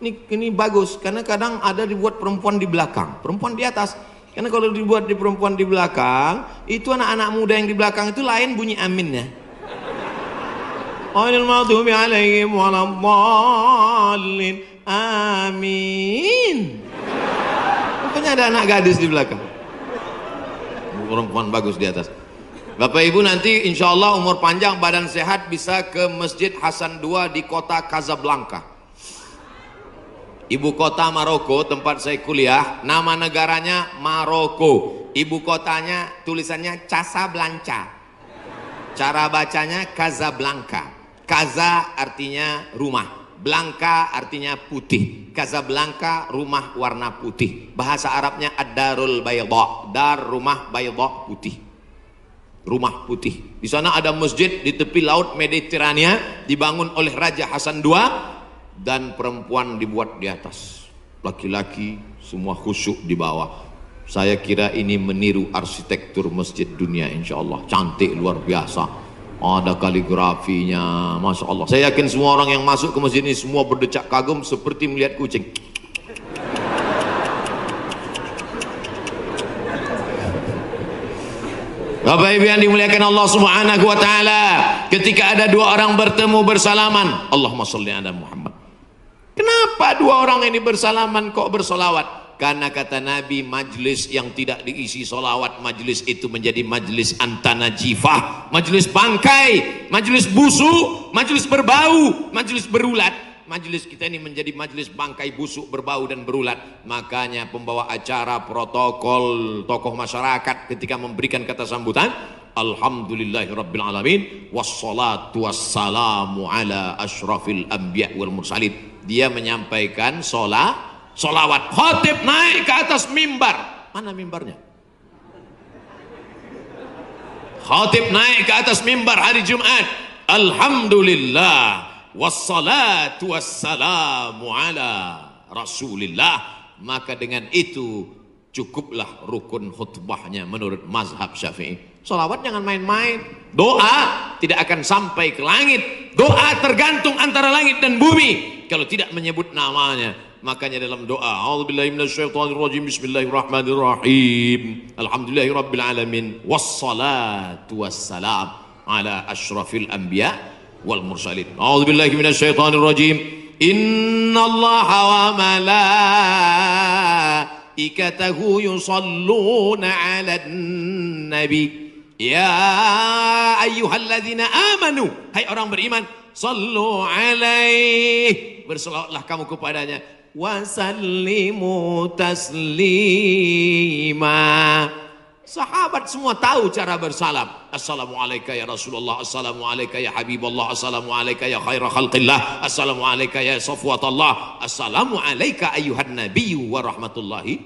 Ini bagus, karena kadang ada dibuat perempuan di belakang, perempuan di atas. Karena kalau dibuat di perempuan di belakang, itu anak-anak muda yang di belakang itu lain bunyi aminnya. Ghairil maghdubi 'alaihim waladdallin. Amin. Rupanya ada anak gadis di belakang. Perempuan bagus di atas. Bapak Ibu nanti insya Allah umur panjang badan sehat bisa ke Masjid Hasan II di kota Casablanca, ibu kota Maroko, tempat saya kuliah. Nama negaranya Maroko, ibu kotanya tulisannya Casablanca, cara bacanya Casablanca. Casa artinya rumah, Blanca artinya putih. Casablanca rumah warna putih, bahasa Arabnya ad-darul bayda, dar rumah, bayda putih, rumah putih. Di sana ada masjid di tepi laut Mediterania, dibangun oleh Raja Hasan II, dan perempuan dibuat di atas, laki-laki semua khusyuk di bawah. Saya kira ini meniru arsitektur masjid dunia, insya Allah cantik luar biasa. Ada kaligrafinya, masya Allah. Saya yakin semua orang yang masuk ke masjid ini semua berdecak kagum seperti melihat kucing. Bapak Ibu yang dimuliakan Allah Subhanahu wa taala, ketika ada dua orang bertemu bersalaman, Allahumma sholli ala Muhammad. Kenapa dua orang ini bersalaman kok bersolawat? Karena kata Nabi, majlis yang tidak diisi solawat, majlis itu menjadi majlis antanajifah, majlis bangkai, majlis busuk, majlis berbau, majlis berulat. Majlis kita ini menjadi majlis bangkai, busuk, berbau dan berulat. Makanya pembawa acara, protokol, tokoh masyarakat ketika memberikan kata sambutan, Alhamdulillahirrabbilalamin, wassalatu wassalamu ala ashrafil anbiya wal mursalin. Dia menyampaikan solawat. Khatib naik ke atas mimbar. Mana mimbarnya? Khatib naik ke atas mimbar hari Jumat. Alhamdulillah, wassalatu wassalamu ala Rasulillah. Maka dengan itu cukuplah rukun khutbahnya menurut mazhab Syafi'i. Solawat jangan main-main. Doa tidak akan sampai ke langit. Doa tergantung antara langit dan bumi kalau tidak menyebut namanya. Makanya dalam doa, a'udzubillahi minasyaitonirrajim, bismillahirrahmanirrahim, alhamdulillahirabbil alamin, wassalatu wassalam ala asyrafil anbiya wal mursalin. A'udzubillahi minasyaitonirrajim, innallaha wa malaikatahu yusalluna 'alan nabi. Ya ayyuhalladzina amanu, hai orang beriman, sallu alaihi, berselawatlah kamu kepadanya, wasallimu taslima. Sahabat semua tahu cara bersalam. Assalamualaikum ya Rasulullah, assalamualaikum ya Habibullah, assalamualaikum ya khaira khalqillah, assalamualaikum ya safwatallah, assalamualaikum ayuhan nabiyyu wa rahmatullahi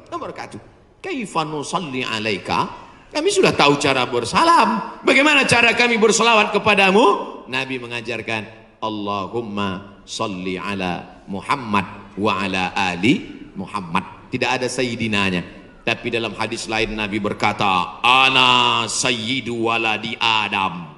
wa barakatuh. Kaifa nusalli alaika? Kami sudah tahu cara bersalam. Bagaimana cara kami berselawat kepadamu? Nabi mengajarkan, Allahumma salli ala Muhammad wa ala ali Muhammad. Tidak ada sayyidinanya. Tapi dalam hadis lain Nabi berkata, ana sayyidu waladi Adam.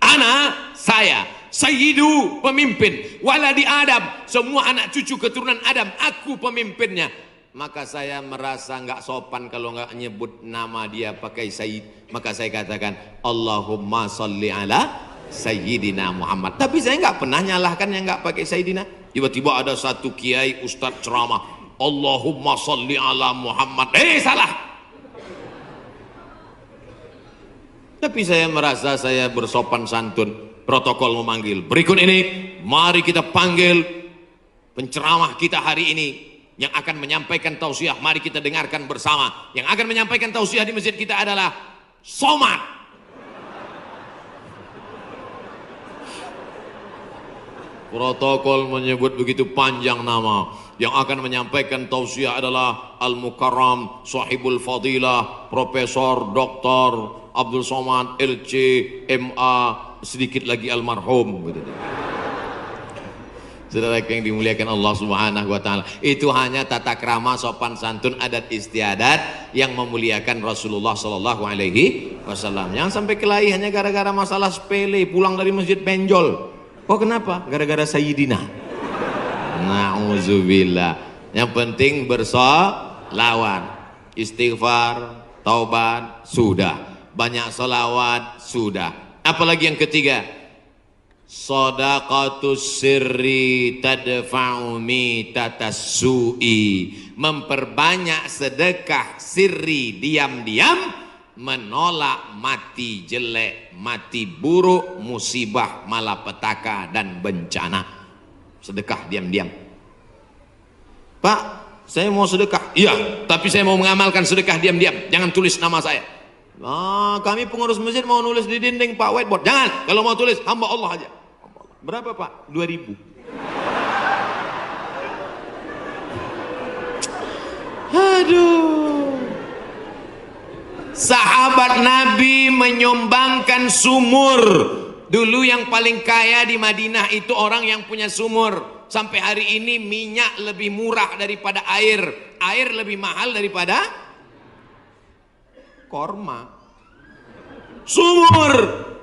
Ana, saya, sayyidu, pemimpin, waladi Adam, semua anak cucu keturunan Adam, aku pemimpinnya. Maka saya merasa nggak sopan kalau nggak nyebut nama dia pakai sayyid. Maka saya katakan, Allahumma salli ala Sayyidina Muhammad. Tapi saya nggak pernah nyalahkan yang nggak pakai Sayyidina. Tiba-tiba ada satu kiai ustadz ceramah, Allahumma salli ala Muhammad. Salah. Tapi saya merasa saya bersopan santun. Protokol memanggil. Berikut ini, mari kita panggil penceramah kita hari ini yang akan menyampaikan tausiah. Mari kita dengarkan bersama. Yang akan menyampaikan tausiah di masjid kita adalah Somad. Protokol menyebut begitu panjang nama. Yang akan menyampaikan tausiah adalah Al-Mukarram, Sahibul Fadilah, Profesor Dr. Abdul Somad, LC, MA, sedikit lagi almarhum. Saudara yang dimuliakan Allah Subhanahu wa taala, itu hanya tata krama, sopan santun, adat istiadat yang memuliakan Rasulullah sallallahu alaihi wasallam. Jangan sampai kelahi hanya gara-gara masalah sepele, pulang dari masjid benjol. Oh kenapa? Gara-gara Sayyidina. Na'udzubillah. Yang penting bersolawat. Istighfar, taubat, sudah. Banyak salawat, sudah. Apalagi yang ketiga? Shadaqatus sirri tadfa'u mitatas su'i. Memperbanyak sedekah sirri diam-diam, menolak mati jelek, mati buruk, musibah, malapetaka dan bencana. Sedekah diam-diam. Pak, saya mau sedekah. Iya, tapi saya mau mengamalkan sedekah diam-diam. Jangan tulis nama saya. Kami pengurus masjid mau nulis di dinding Pak, whiteboard. Jangan. Kalau mau tulis hamba Allah aja. Berapa Pak? 2.000. Aduh. Sahabat Nabi menyumbangkan sumur. Dulu yang paling kaya di Madinah itu orang yang punya sumur. Sampai hari ini minyak lebih murah daripada air. Air lebih mahal daripada korma. Sumur.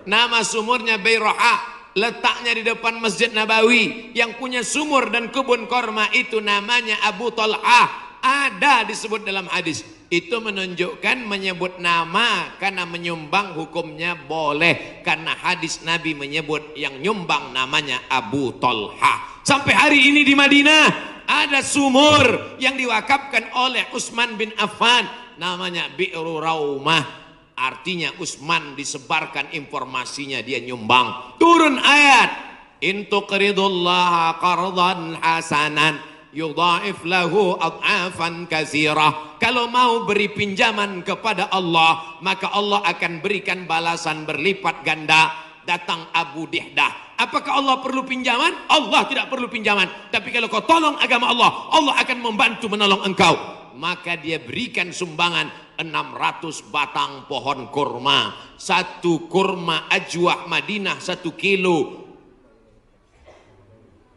Nama sumurnya Bayraha. Letaknya di depan Masjid Nabawi. Yang punya sumur dan kebun korma itu namanya Abu Talha. Ada disebut dalam hadis. Itu menunjukkan menyebut nama karena menyumbang hukumnya boleh. Karena hadis Nabi menyebut yang nyumbang namanya Abu Talha. Sampai hari ini di Madinah ada sumur yang diwakafkan oleh Utsman bin Affan. Namanya Bi'ru Raumah. Artinya Utsman disebarkan informasinya, dia nyumbang. Turun ayat. In tuqridullaha qardan hasanan yudha'if lahu ad'afan katsirah. Kalau mau beri pinjaman kepada Allah, maka Allah akan berikan balasan berlipat ganda. Datang Abu Dihdah. Apakah Allah perlu pinjaman? Allah tidak perlu pinjaman. Tapi kalau kau tolong agama Allah, Allah akan membantu menolong engkau. Maka dia berikan sumbangan 600 batang pohon kurma. Satu kurma ajwah Madinah 1 kilo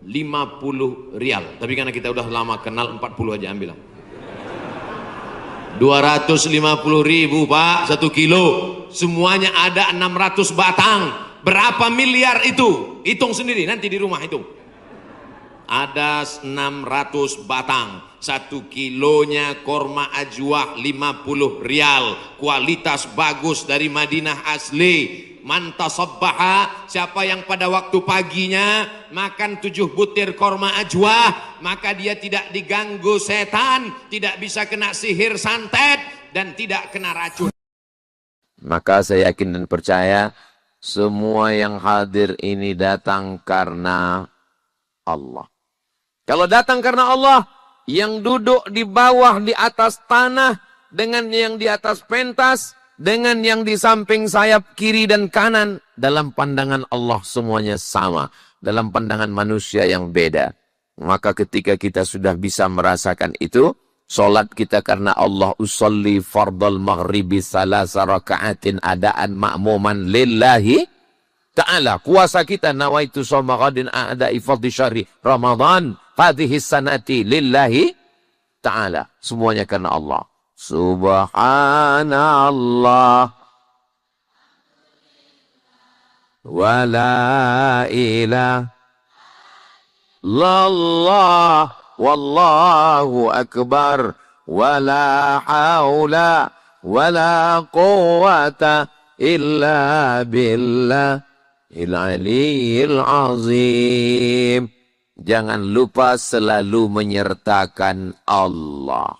50 rial. Tapi karena kita udah lama kenal, 40 aja ambil. 250.000 Pak 1 kilo. Semuanya ada 600 batang. Berapa miliar itu? Hitung sendiri nanti di rumah hitung. Ada 600 batang. 1 kilonya korma ajwah 50 rial. Kualitas bagus dari Madinah asli. Man tasabbaha, siapa yang pada waktu paginya makan 7 butir korma ajwah, maka dia tidak diganggu setan, tidak bisa kena sihir santet, dan tidak kena racun. Maka saya yakin dan percaya semua yang hadir ini datang karena Allah. Kalau datang karena Allah, yang duduk di bawah, di atas tanah, dengan yang di atas pentas, dengan yang di samping sayap kiri dan kanan, dalam pandangan Allah semuanya sama. Dalam pandangan manusia yang beda. Maka ketika kita sudah bisa merasakan itu, solat kita karena Allah, usolli fardal maghribi salasa raka'atin adaan ma'muman lillahi ta'ala. Kuasa kita, nawaitu sawma ghadin a'da'i fadhi syahri Ramadan fadhihi sanati lillahi ta'ala. Semuanya karena Allah. Subhanallah wa la ilaha illallah wallahu akbar wa la haula wa la quwata illa billahil aliyyil azim. Jangan lupa selalu menyertakan Allah.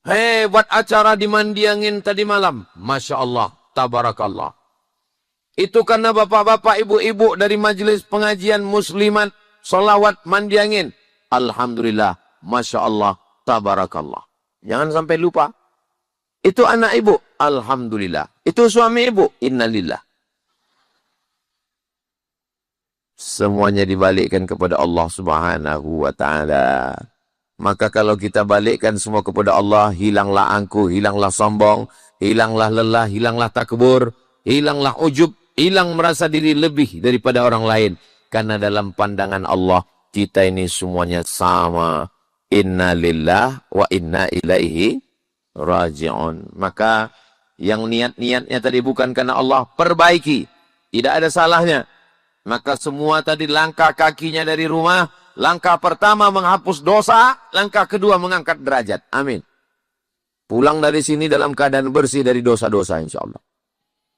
Buat acara di Mandiangin tadi malam. Masya Allah, tabarakallah. Itu karena bapak-bapak, ibu-ibu dari majelis pengajian muslimat solawat Mandiangin. Alhamdulillah, Masya Allah, tabarakallah. Jangan sampai lupa. Itu anak ibu, alhamdulillah. Itu suami ibu, innalillah. Semuanya dibalikkan kepada Allah Subhanahu wa ta'ala. Maka kalau kita balikkan semua kepada Allah, hilanglah angkuh, hilanglah sombong, hilanglah lelah, hilanglah takbur, hilanglah ujub, hilang merasa diri lebih daripada orang lain. Karena dalam pandangan Allah, kita ini semuanya sama. Inna lillah wa inna ilaihi raji'un. Maka yang niat-niatnya tadi bukan karena Allah, perbaiki. Tidak ada salahnya. Maka semua tadi langkah kakinya dari rumah, langkah pertama menghapus dosa, langkah kedua mengangkat derajat. Amin. Pulang dari sini dalam keadaan bersih dari dosa-dosa insya Allah.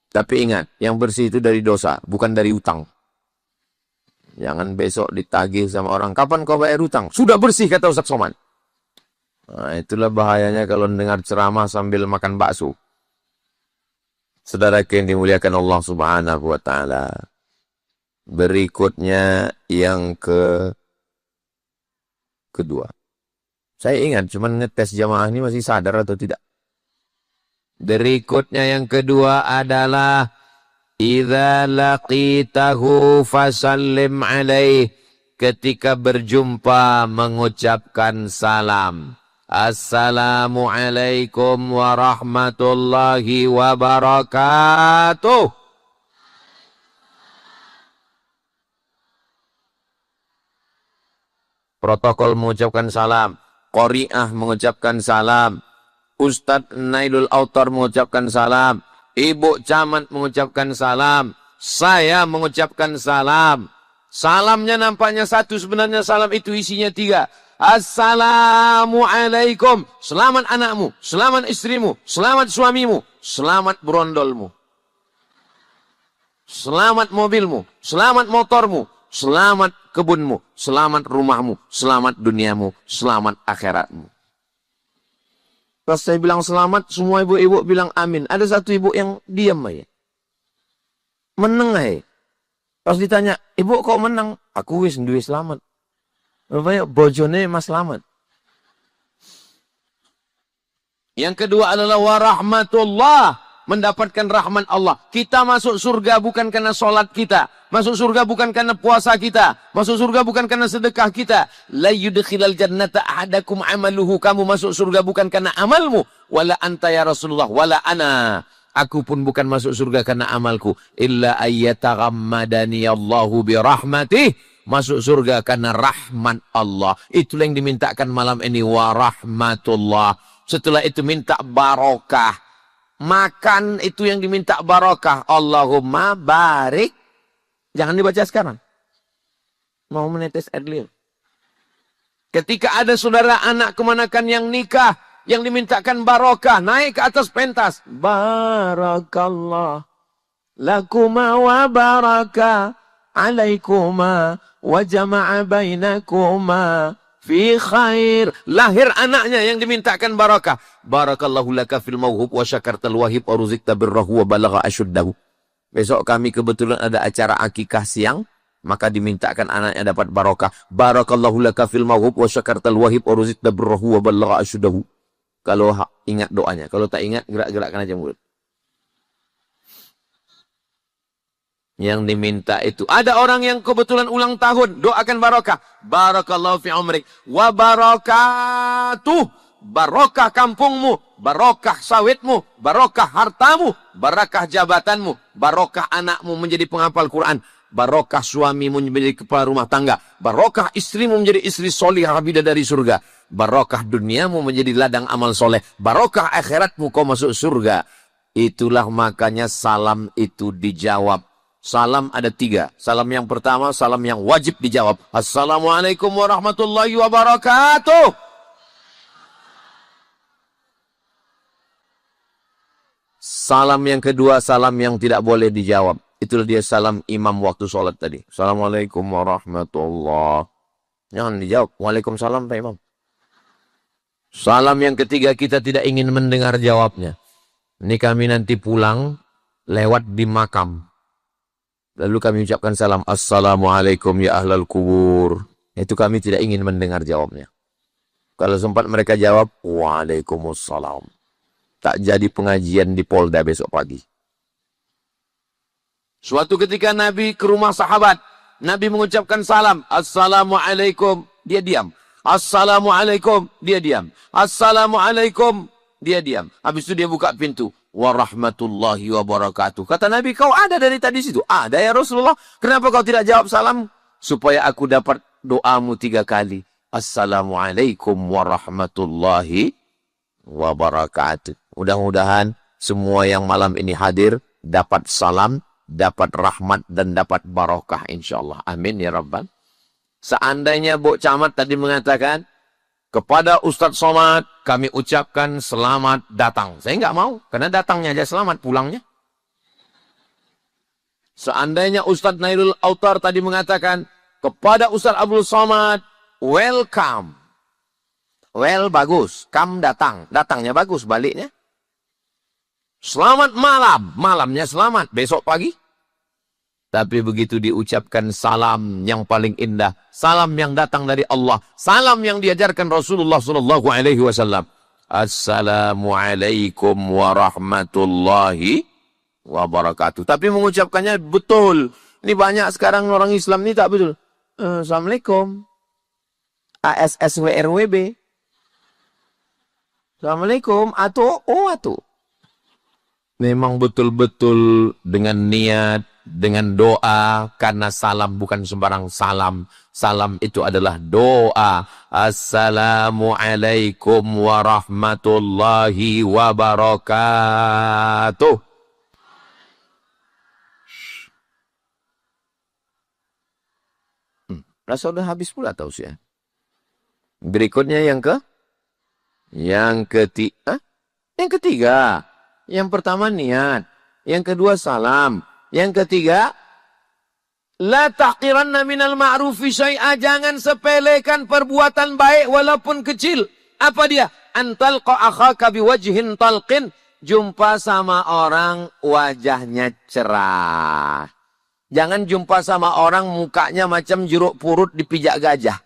Tapi ingat, yang bersih itu dari dosa, bukan dari utang. Jangan besok ditagih sama orang, kapan kau bayar utang? Sudah bersih, kata Ustaz Somad. Nah, itulah bahayanya kalau dengar ceramah sambil makan bakso. Saudara yang dimuliakan Allah Subhanahu wa Ta'ala. Berikutnya yang kedua. Saya ingat, cuman ngetes jamaah ini masih sadar atau tidak. Berikutnya yang kedua adalah idza laqitahu fasallim alaih. Ketika berjumpa mengucapkan salam. Assalamualaikum warahmatullahi wabarakatuh. Protokol mengucapkan salam. Qori'ah mengucapkan salam. Ustadz Nailul Autar mengucapkan salam. Ibu Camat mengucapkan salam. Saya mengucapkan salam. Salamnya nampaknya satu, sebenarnya salam itu isinya 3. Assalamualaikum. Selamat anakmu, selamat istrimu, selamat suamimu, selamat berondolmu. Selamat mobilmu, selamat motormu, selamat kebunmu, selamat rumahmu, selamat duniamu, selamat akhiratmu. Pas saya bilang selamat, semua ibu-ibu bilang amin. Ada satu ibu yang diam aja. Meneng aja. Pas ditanya, ibu kok menang? Aku wis duwe selamat. Rupanya bojone mas selamat. Yang kedua adalah warahmatullah. Mendapatkan rahmat Allah. Kita masuk surga bukan karena sholat kita. Masuk surga bukan karena puasa kita. Masuk surga bukan karena sedekah kita. La yudkhilal jannata ahadakum amaluhu. Kamu masuk surga bukan karena amalmu. Wala anta ya Rasulullah. Wala ana. Aku pun bukan masuk surga karena amalku. Illa ayyataghammadani Allahu birahmatih. Masuk surga karena rahmat Allah. Itulah yang dimintakan malam ini. Warahmatullah. Setelah itu minta barokah. Makan itu yang diminta barokah. Allahumma barik. Jangan dibaca sekarang. Mau menetes air liur. Ketika ada saudara anak kemanakan yang nikah. Yang dimintakan barokah. Naik ke atas pentas. Barakallah. Lakuma wa baraka. Alaikuma. Wa jama'a bainakuma. Fi khair. Lahir anaknya yang dimintakan barakah. Barakallahu laka fil mawhub wa syakartal wahib wa ruzikta birrahu wa balagha asyuddahu. Besok kami kebetulan ada acara akikah siang. Maka dimintakan anaknya dapat barakah. Barakallahu laka fil mawhub wa syakartal wahib wa ruzikta birrahu wa balagha asyuddahu. Kalau ingat doanya. Kalau tak ingat, gerak-gerakkan aja mulut. Yang diminta itu. Ada orang yang kebetulan ulang tahun. Doakan barakah. Barakallahu fi umrik. Wa barakatuh. Barokah kampungmu. Barokah sawitmu. Barokah hartamu. Barokah jabatanmu. Barokah anakmu menjadi penghafal Quran. Barokah suamimu menjadi kepala rumah tangga. Barokah istrimu menjadi istri solihah bidadari surga. Barokah duniamu menjadi ladang amal soleh. Barokah akhiratmu kau masuk surga. Itulah makanya salam itu dijawab. Salam ada 3. Salam yang pertama, salam yang wajib dijawab. Assalamualaikum warahmatullahi wabarakatuh. Salam yang kedua, salam yang tidak boleh dijawab. Itulah dia salam imam waktu sholat tadi. Assalamualaikum warahmatullahi. Jangan dijawab. Waalaikumsalam Pak Imam. Salam yang ketiga, kita tidak ingin mendengar jawabnya. Ini kami nanti pulang lewat di makam. Lalu kami ucapkan salam. Assalamualaikum ya ahlal kubur. Itu kami tidak ingin mendengar jawabnya. Kalau sempat mereka jawab. Waalaikumsalam. Tak jadi pengajian di Polda besok pagi. Suatu ketika Nabi ke rumah sahabat. Nabi mengucapkan salam. Assalamualaikum. Dia diam. Assalamualaikum. Dia diam. Assalamualaikum. Dia diam. Habis itu dia buka pintu. Warahmatullahi wabarakatuh. Kata Nabi, kau ada dari tadi situ? Ada ya Rasulullah. Kenapa kau tidak jawab salam? Supaya aku dapat doamu 3 kali. Assalamualaikum warahmatullahi wabarakatuh. Mudah-mudahan semua yang malam ini hadir dapat salam, dapat rahmat dan dapat barakah insyaallah. Amin ya rabbal. Seandainya Bu Camat tadi mengatakan kepada Ustadz Somad kami ucapkan selamat datang. Saya nggak mau, karena datangnya aja selamat, pulangnya. Seandainya Ustadz Nailul Autar tadi mengatakan, kepada Ustadz Abdul Somad, welcome. Well, bagus. Come, datang. Datangnya bagus, baliknya. Selamat malam. Malamnya selamat. Besok pagi. Tapi begitu diucapkan salam yang paling indah. Salam yang datang dari Allah. Salam yang diajarkan Rasulullah SAW. Assalamualaikum warahmatullahi wabarakatuh. Tapi mengucapkannya betul. Ini banyak sekarang orang Islam ini tak betul. Assalamualaikum. ASSWRWB. Assalamualaikum. Atu. Memang betul-betul dengan niat, dengan doa, karena salam bukan sembarang salam. Salam itu adalah doa. Assalamualaikum warahmatullahi wabarakatuh. Rasa udah habis pula tausiah. Berikutnya yang ketiga. Yang pertama niat. Yang kedua salam. Yang ketiga, la tahqiranna minal ma'rufi syai'a. Jangan sepelekan perbuatan baik walaupun kecil. Apa dia? Antalqa akhaka biwajhin talqin. Jumpa sama orang wajahnya cerah. Jangan jumpa sama orang mukanya macam jeruk purut dipijak gajah.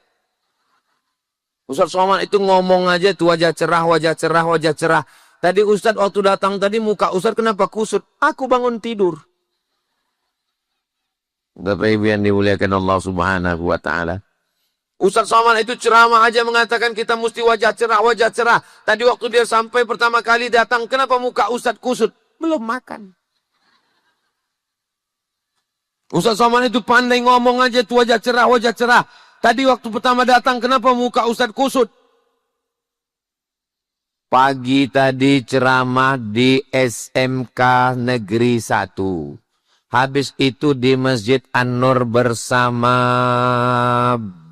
Ustaz Somad itu ngomong aja tuh wajah cerah, wajah cerah, wajah cerah. Tadi Ustaz waktu datang tadi muka Ustaz kenapa kusut? Aku bangun tidur. Bapak Ibu yang dimuliakan Allah Subhanahu wa taala. Ustaz Somad itu ceramah aja mengatakan kita mesti wajah cerah, wajah cerah. Tadi waktu dia sampai pertama kali datang, kenapa muka Ustaz kusut? Belum makan. Ustaz Somad itu pandai ngomong aja tuh wajah cerah, wajah cerah. Tadi waktu pertama datang, kenapa muka Ustaz kusut? Pagi tadi ceramah di SMK Negeri 1. Habis itu di Masjid An-Nur bersama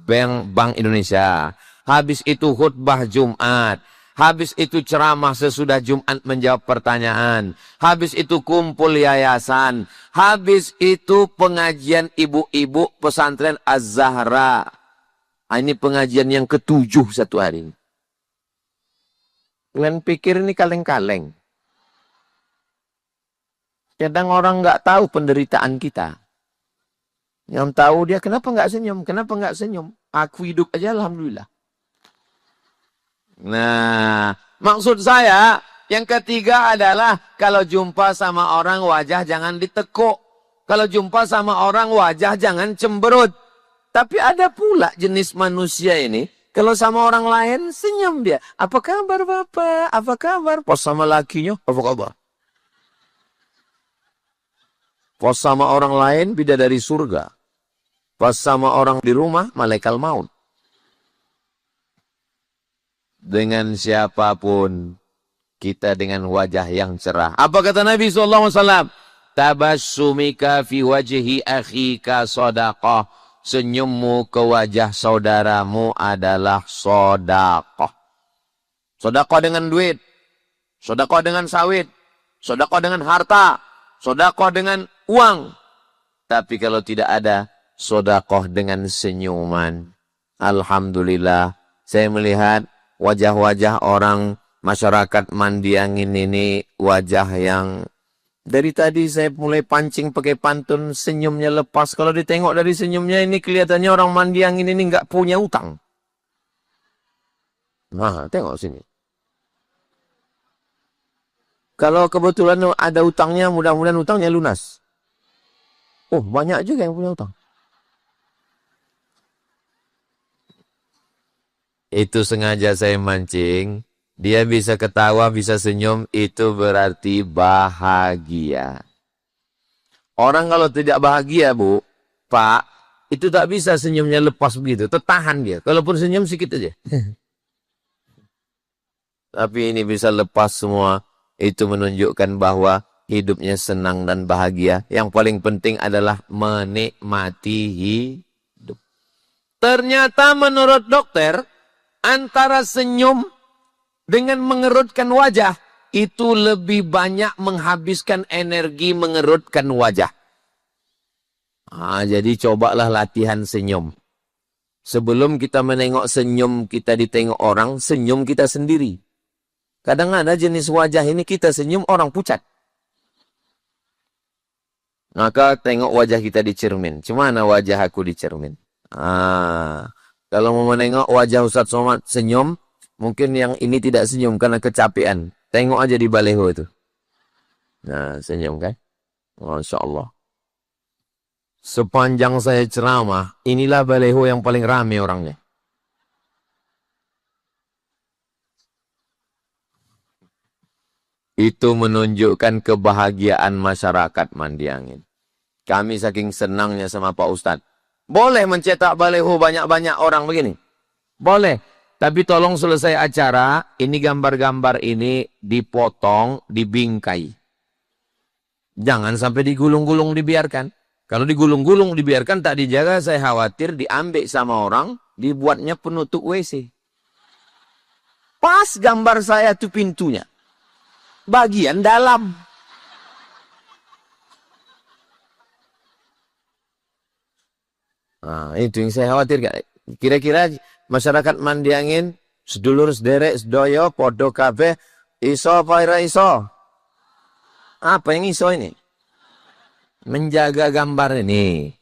Bank Indonesia. Habis itu khutbah Jumat. Habis itu ceramah sesudah Jumat menjawab pertanyaan. Habis itu kumpul yayasan. Habis itu pengajian ibu-ibu pesantren Az-Zahra. Ini pengajian yang ke-7 satu hari. Kalian pikir ini kaleng-kaleng. Kadang orang nggak tahu penderitaan kita. Yang tahu dia kenapa nggak senyum, kenapa nggak senyum. Aku hidup aja alhamdulillah. Nah, maksud saya yang ketiga adalah kalau jumpa sama orang wajah jangan ditekuk. Kalau jumpa sama orang wajah jangan cemberut. Tapi ada pula jenis manusia ini, kalau sama orang lain senyum dia. Apa kabar Bapak? Apa kabar? Pas sama lakinya, apa kabar? Pas sama orang lain bidadari surga. Pas sama orang di rumah malaikat maut. Dengan siapapun kita dengan wajah yang cerah. Apa kata Nabi SAW? Tabassumika fi wajhi akhika sadaqah. Senyummu ke wajah saudaramu adalah sedekah. Sedekah dengan duit, sedekah dengan sawit, sedekah dengan harta, sedekah dengan uang. Tapi kalau tidak ada sedekah dengan senyuman. Alhamdulillah, saya melihat wajah-wajah orang masyarakat Mandiangin ini wajah yang dari tadi saya mulai pancing pakai pantun, senyumnya lepas. Kalau ditengok dari senyumnya ini kelihatannya orang Mandiangin ini nggak punya utang. Nah, tengok sini. Kalau kebetulan ada utangnya, mudah-mudahan utangnya lunas. Oh, banyak juga yang punya utang. Itu sengaja saya mancing. Dia bisa ketawa, bisa senyum, itu berarti bahagia. Orang kalau tidak bahagia, Bu, Pak, itu tak bisa senyumnya lepas begitu. Tertahan dia. Kalaupun senyum sedikit aja. Tapi ini bisa lepas semua. Itu menunjukkan bahwa hidupnya senang dan bahagia. Yang paling penting adalah menikmati hidup. Ternyata menurut dokter, Antara senyum dengan mengerutkan wajah, itu lebih banyak menghabiskan energi mengerutkan wajah. Jadi cobalah latihan senyum. Sebelum kita menengok senyum kita ditengok orang, senyum kita sendiri. Kadang ada jenis wajah ini kita senyum orang pucat. Maka tengok wajah kita di cermin. Cemana wajah aku di cermin? Kalau mau menengok wajah Ustaz Somad senyum, mungkin yang ini tidak senyum karena kecapean. Tengok aja di baleho itu. Nah, senyum kan? Masya Allah. Sepanjang saya ceramah, inilah baleho yang paling ramai orangnya. Itu menunjukkan kebahagiaan masyarakat Mandi Angin. Kami saking senangnya sama Pak Ustadz. Boleh mencetak baleho banyak-banyak orang begini? Boleh. Tapi tolong selesai acara, ini gambar-gambar ini dipotong, dibingkai. Jangan sampai digulung-gulung dibiarkan. Kalau digulung-gulung dibiarkan tak dijaga, saya khawatir diambil sama orang, dibuatnya penutup WC. Pas gambar saya itu pintunya. Bagian dalam. Itu yang saya khawatir. Kira-kira masyarakat Mandi Angin, sedulur sederek sedoyo, podo kabeh, iso apa ora iso? Apa yang iso ini? Menjaga gambar ini.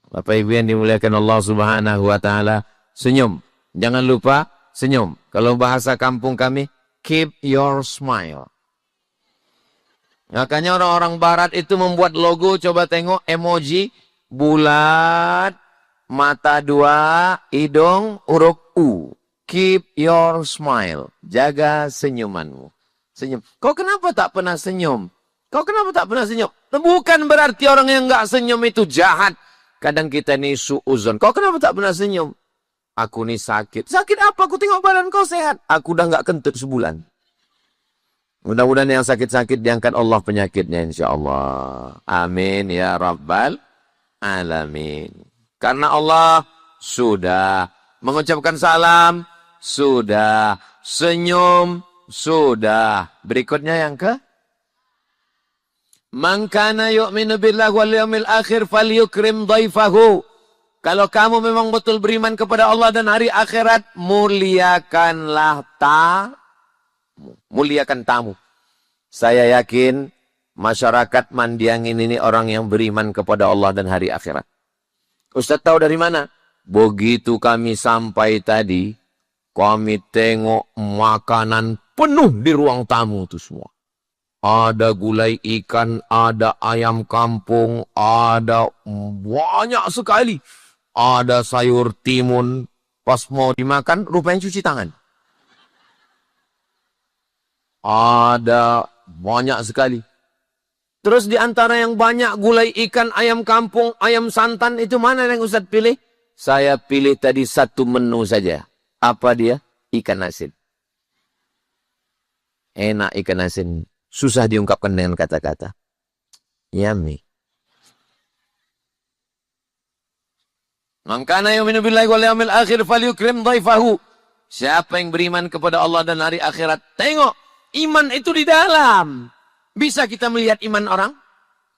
Bapak Ibu yang dimuliakan Allah Subhanahu wa taala, senyum. Jangan lupa senyum. Kalau bahasa kampung kami, keep your smile. Makanya orang-orang barat itu membuat logo, coba tengok emoji bulat, mata dua, hidung huruf U. Keep your smile. Jaga senyumanmu. Senyum. Kau kenapa tak pernah senyum? Kau kenapa tak pernah senyum? Bukan berarti orang yang enggak senyum itu jahat. Kadang kita ini suuzon. Kau kenapa tak pernah senyum? Aku ini sakit. Sakit apa? Aku tengok badan kau sehat. Aku udah enggak kentut sebulan. Mudah-mudahan yang sakit-sakit diangkat Allah penyakitnya insyaAllah. Amin ya Rabbal Alamin. Karena Allah sudah mengucapkan salam, sudah senyum, sudah. Berikutnya yang ke? Man kana yu'minu billahi wal yawmil akhir falyukrim dhaifahu. Kalau kamu memang betul beriman kepada Allah dan hari akhirat, muliakanlah muliakan tamu. Saya yakin masyarakat Mandi Angin ini orang yang beriman kepada Allah dan hari akhirat. Ustaz tahu dari mana? Begitu kami sampai tadi, kami tengok makanan penuh di ruang tamu itu semua. Ada gulai ikan, ada ayam kampung, ada banyak sekali. Ada sayur timun. Pas mau dimakan, rupanya cuci tangan. Ada banyak sekali. Terus di antara yang banyak gulai ikan, ayam kampung, ayam santan, itu mana yang Ustaz pilih? Saya pilih tadi satu menu saja. Apa dia? Ikan asin. Enak ikan asin. Susah diungkapkan dengan kata-kata. Yummy. Man kana yu'minu billahi wal yawmil akhir falyukrim dhaifahu. Siapa yang beriman kepada Allah dan hari akhirat, tengok iman itu di dalam. Bisa kita melihat iman orang?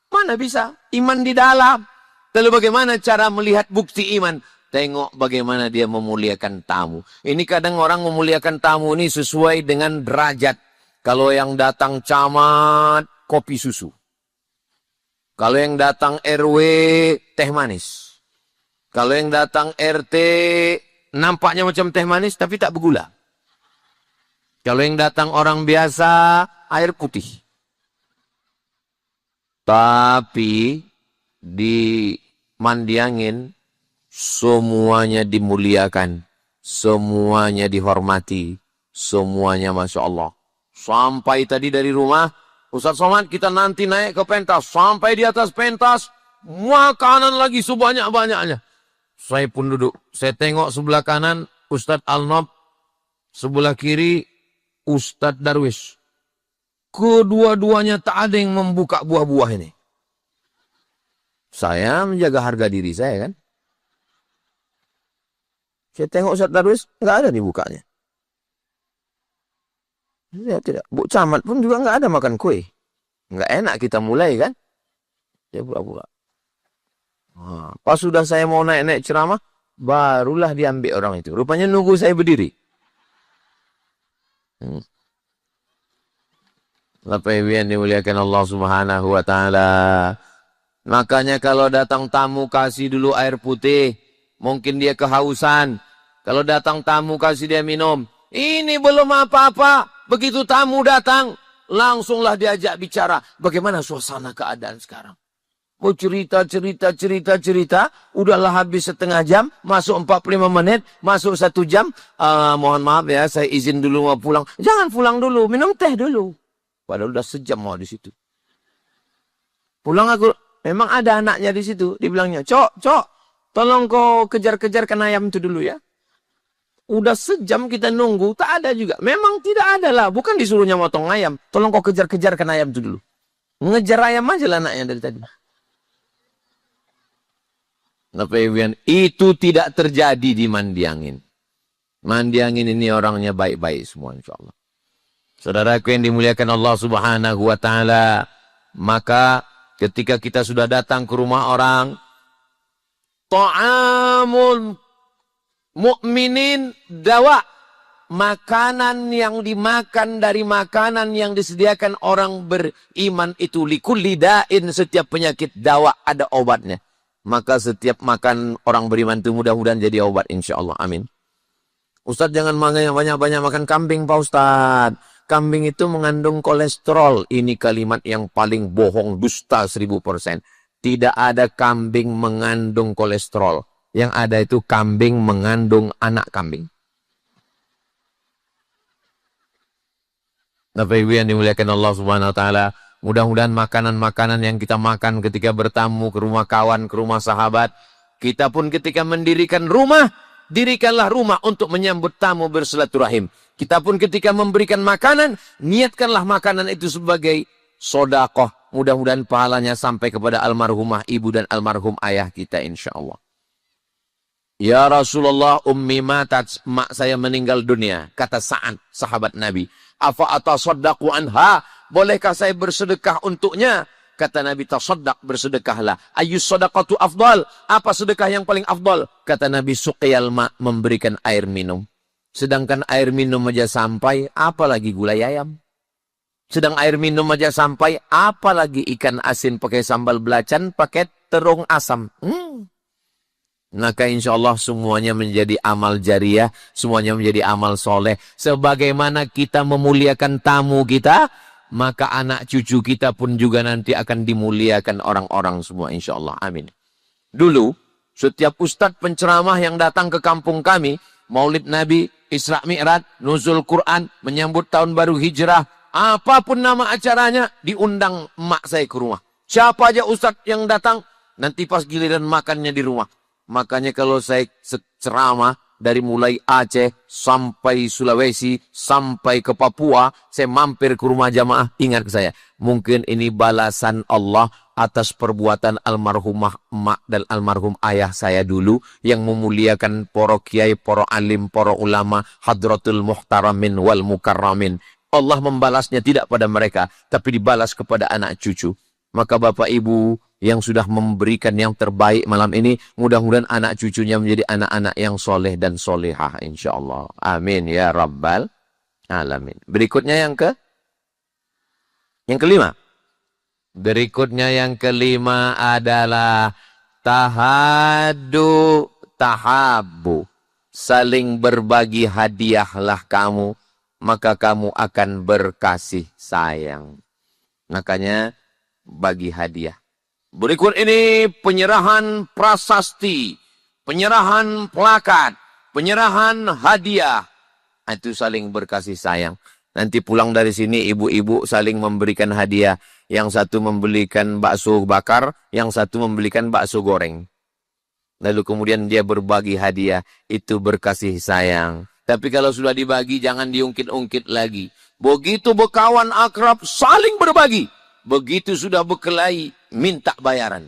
Mana bisa? Iman di dalam. Lalu bagaimana cara melihat bukti iman? Tengok bagaimana dia memuliakan tamu. Ini kadang orang memuliakan tamu ini sesuai dengan derajat. Kalau yang datang camat, kopi susu. Kalau yang datang RW, teh manis. Kalau yang datang RT, nampaknya macam teh manis tapi tak bergula. Kalau yang datang orang biasa, air putih. Tapi di Mandi Angin, semuanya dimuliakan. Semuanya dihormati. Semuanya Masya Allah. Sampai tadi dari rumah, Ustaz Somad kita nanti naik ke pentas. Sampai di atas pentas, makanan lagi sebanyak-banyaknya. Saya pun duduk. Saya tengok sebelah kanan, Ustaz Al-Nob. Sebelah kiri, Ustaz Darwis. Kedua-duanya tak ada yang membuka buah-buah ini. Saya menjaga harga diri saya kan. Saya tengok Ustaz Darwis, nggak ada nih bukanya. Tidak. Bu Camat pun juga nggak ada makan kue. Nggak enak kita mulai kan? Ya pura-pura. Pas sudah saya mau naik-naik ceramah, barulah diambil orang itu. Rupanya nunggu saya berdiri. Bapak Ibu yang dimuliakan Allah Subhanahu wa taala. Makanya kalau datang tamu kasih dulu air putih. Mungkin dia kehausan. Kalau datang tamu kasih dia minum. Ini belum apa-apa. Begitu tamu datang, langsunglah diajak bicara. Bagaimana suasana keadaan sekarang? Mau cerita. Udahlah habis setengah jam, masuk 45 menit, masuk 1 jam. Mohon maaf ya, saya izin dulu mau pulang. Jangan pulang dulu, minum teh dulu. Padahal udah sejam mau di situ. Pulang aku, memang ada anaknya di situ. Dibilangnya, Cok, tolong kau kejar-kejarkan ayam itu dulu ya. Udah sejam kita nunggu, tak ada juga. Memang tidak ada lah, bukan disuruhnya motong ayam. Tolong kau kejar-kejarkan ayam itu dulu. Ngejar ayam aja lah anaknya dari tadi. Itu tidak terjadi di Mandiangin. Mandiangin ini orangnya baik-baik semua insyaAllah. Saudaraku yang dimuliakan Allah Subhanahu wa taala, maka ketika kita sudah datang ke rumah orang, ta'amul mu'minin dawa, makanan yang dimakan dari makanan yang disediakan orang beriman itu likulli da'in, setiap penyakit dawa ada obatnya. Maka setiap makan orang beriman itu mudah-mudahan jadi obat insyaallah. Amin. Ustaz jangan banyak-banyak makan kambing Pak Ustaz. Kambing itu mengandung kolesterol. Ini kalimat yang paling bohong, dusta 1000%. Tidak ada kambing mengandung kolesterol. Yang ada itu kambing mengandung anak kambing. Bapak Ibu yang dimuliakan Allah Subhanahu wa taala, mudah-mudahan makanan-makanan yang kita makan ketika bertamu ke rumah kawan, ke rumah sahabat, kita pun ketika mendirikan rumah, dirikanlah rumah untuk menyambut tamu bersilaturahim. Kita pun ketika memberikan makanan, niatkanlah makanan itu sebagai sodakoh. Mudah-mudahan pahalanya sampai kepada almarhumah ibu dan almarhum ayah kita insyaAllah. Ya Rasulullah, ummi matat, mak saya meninggal dunia. Kata Sa'ad, sahabat Nabi. Afa atasaddaqu anha, bolehkah saya bersedekah untuknya? Kata Nabi, tasaddaq, bersedekahlah. Ayyus sadaqatu afdal, apa sedekah yang paling afdal? Kata Nabi, suqiyal ma, memberikan air minum. Sedangkan air minum aja sampai, apalagi gulai ayam. Sedang air minum aja sampai, apalagi ikan asin pakai sambal belacan, pakai terung asam. Maka insya Allah semuanya menjadi amal jariah, semuanya menjadi amal soleh. Sebagaimana kita memuliakan tamu kita, maka anak cucu kita pun juga nanti akan dimuliakan orang-orang semua insya Allah. Amin. Dulu, setiap ustadz penceramah yang datang ke kampung kami, Maulid Nabi, Isra Mi'raj, Nuzul Quran, menyambut tahun baru hijrah, apapun nama acaranya, diundang emak saya ke rumah. Siapa aja ustadz yang datang, nanti pas giliran makannya di rumah. Makanya kalau saya ceramah dari mulai Aceh sampai Sulawesi sampai ke Papua, saya mampir ke rumah jamaah, ingat ke saya. Mungkin ini balasan Allah atas perbuatan almarhumah emak dan almarhum ayah saya dulu yang memuliakan para kiai, para alim, para ulama, hadratul muhtaramin wal mukarramin. Allah membalasnya tidak pada mereka, tapi dibalas kepada anak cucu. Maka Bapak Ibu yang sudah memberikan yang terbaik malam ini, mudah-mudahan anak cucunya menjadi anak-anak yang soleh dan solehah insyaallah. Amin ya rabbal alamin. Berikutnya yang kelima. Berikutnya yang kelima adalah tahadu tahabu. Saling berbagi hadiahlah kamu, maka kamu akan berkasih sayang. Makanya bagi hadiah. Berikut ini penyerahan prasasti, penyerahan plakat, penyerahan hadiah. Itu saling berkasih sayang. Nanti pulang dari sini ibu-ibu saling memberikan hadiah. Yang satu membelikan bakso bakar, yang satu membelikan bakso goreng. Lalu kemudian dia berbagi hadiah. Itu berkasih sayang. Tapi kalau sudah dibagi jangan diungkit-ungkit lagi. Begitu berkawan akrab saling berbagi. Begitu sudah berkelahi minta bayaran.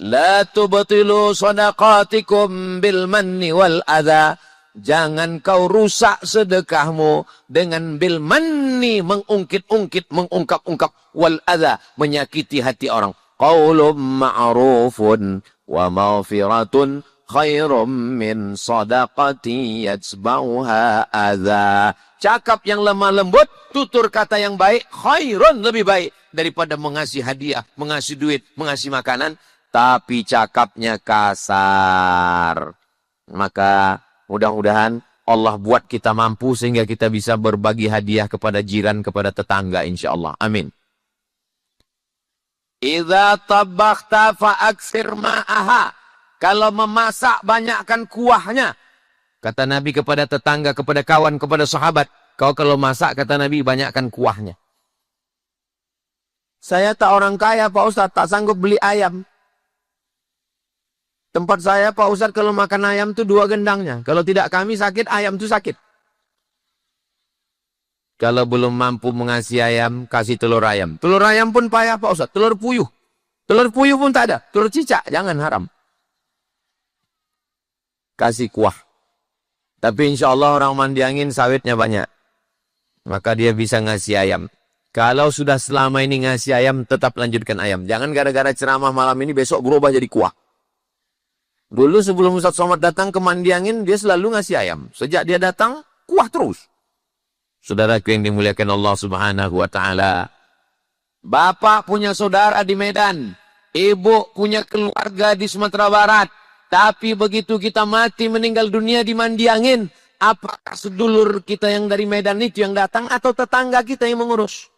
La tubtilu sadaqatikum bil manni wal adha. Jangan kau rusak sedekahmu dengan bil manni, mengungkit-ungkit, mengungkap-ungkap, wal adha, menyakiti hati orang. Qaulun ma'rufun wa maghfiratun khairum min sadaqati yatsba'uha adha. Cakap yang lemah lembut, tutur kata yang baik, khairun, lebih baik daripada mengasih hadiah, mengasih duit, mengasih makanan, tapi cakapnya kasar. Maka mudah-mudahan Allah buat kita mampu sehingga kita bisa berbagi hadiah kepada jiran, kepada tetangga, insyaAllah. Amin. Idza tabakhta fa'aksir ma'aha. Kalau memasak, banyakkan kuahnya. Kata Nabi kepada tetangga, kepada kawan, kepada sahabat. Kau kalau masak, kata Nabi, banyakkan kuahnya. Saya tak orang kaya, Pak Ustadz, tak sanggup beli ayam. Tempat saya, Pak Ustadz, kalau makan ayam itu 2 gendangnya. Kalau tidak kami sakit, ayam itu sakit. Kalau belum mampu mengasih ayam, kasih telur ayam. Telur ayam pun payah, Pak Ustadz. Telur puyuh. Telur puyuh pun tak ada. Telur cicak, jangan, haram. Kasih kuah. Tapi insya Allah orang mandi angin sawitnya banyak. Maka dia bisa ngasih ayam. Kalau sudah selama ini ngasih ayam, tetap lanjutkan ayam. Jangan gara-gara ceramah malam ini besok berubah jadi kuah. Dulu sebelum Ustaz Somad datang ke mandi angin, dia selalu ngasih ayam. Sejak dia datang, kuah terus. Saudaraku yang dimuliakan Allah Subhanahu wa Ta'ala. Bapak punya saudara di Medan. Ibu punya keluarga di Sumatera Barat. Tapi begitu kita mati meninggal dunia di mandi angin, apakah sedulur kita yang dari Medan itu yang datang atau tetangga kita yang mengurus?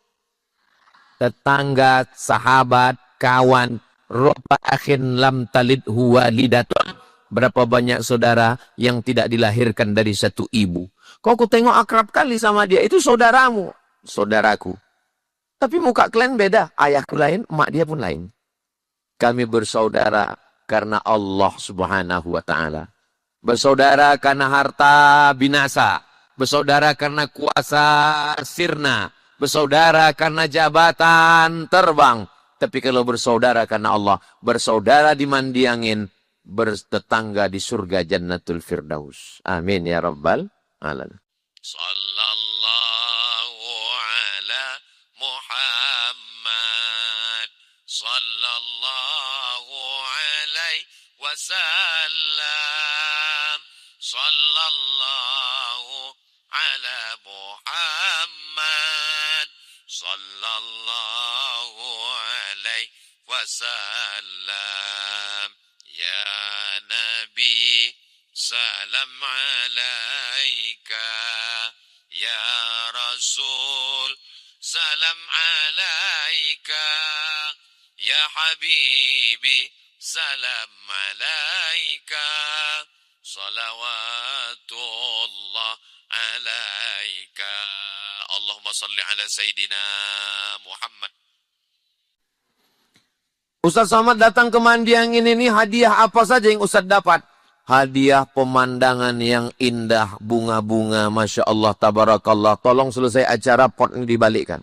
Tetangga, sahabat, kawan, roba akhin lam talidhu walidatun. Berapa banyak saudara yang tidak dilahirkan dari satu ibu. Kok aku tengok akrab kali sama dia, itu saudaramu, saudaraku. Tapi muka kalian beda, ayahku lain, emak dia pun lain. Kami bersaudara karena Allah Subhanahu wa Ta'ala. Bersaudara karena harta binasa. Bersaudara karena kuasa sirna. Bersaudara karena jabatan terbang. Tapi kalau bersaudara karena Allah, bersaudara di mandi angin, bertetangga di surga Jannatul Firdaus. Amin ya Rabbal Alamin. Sallallahu ala Muhammad. Sallallahu alaihi wasallam. Sallallahu ala Muhammad. Sallallahu alaihi wasallam. Ya Nabi, salam alaika. Ya Rasul, salam alaika. Ya Habibi, salam alaika. Salawatullah alaika. Allahumma salli ala Sayyidina Muhammad. Ustaz Somad datang ke mandi angin ini, hadiah apa saja yang Ustaz dapat? Hadiah pemandangan yang indah, bunga-bunga, Masya Allah, Tabarakallah. Tolong selesai acara, pot ini dibalikkan.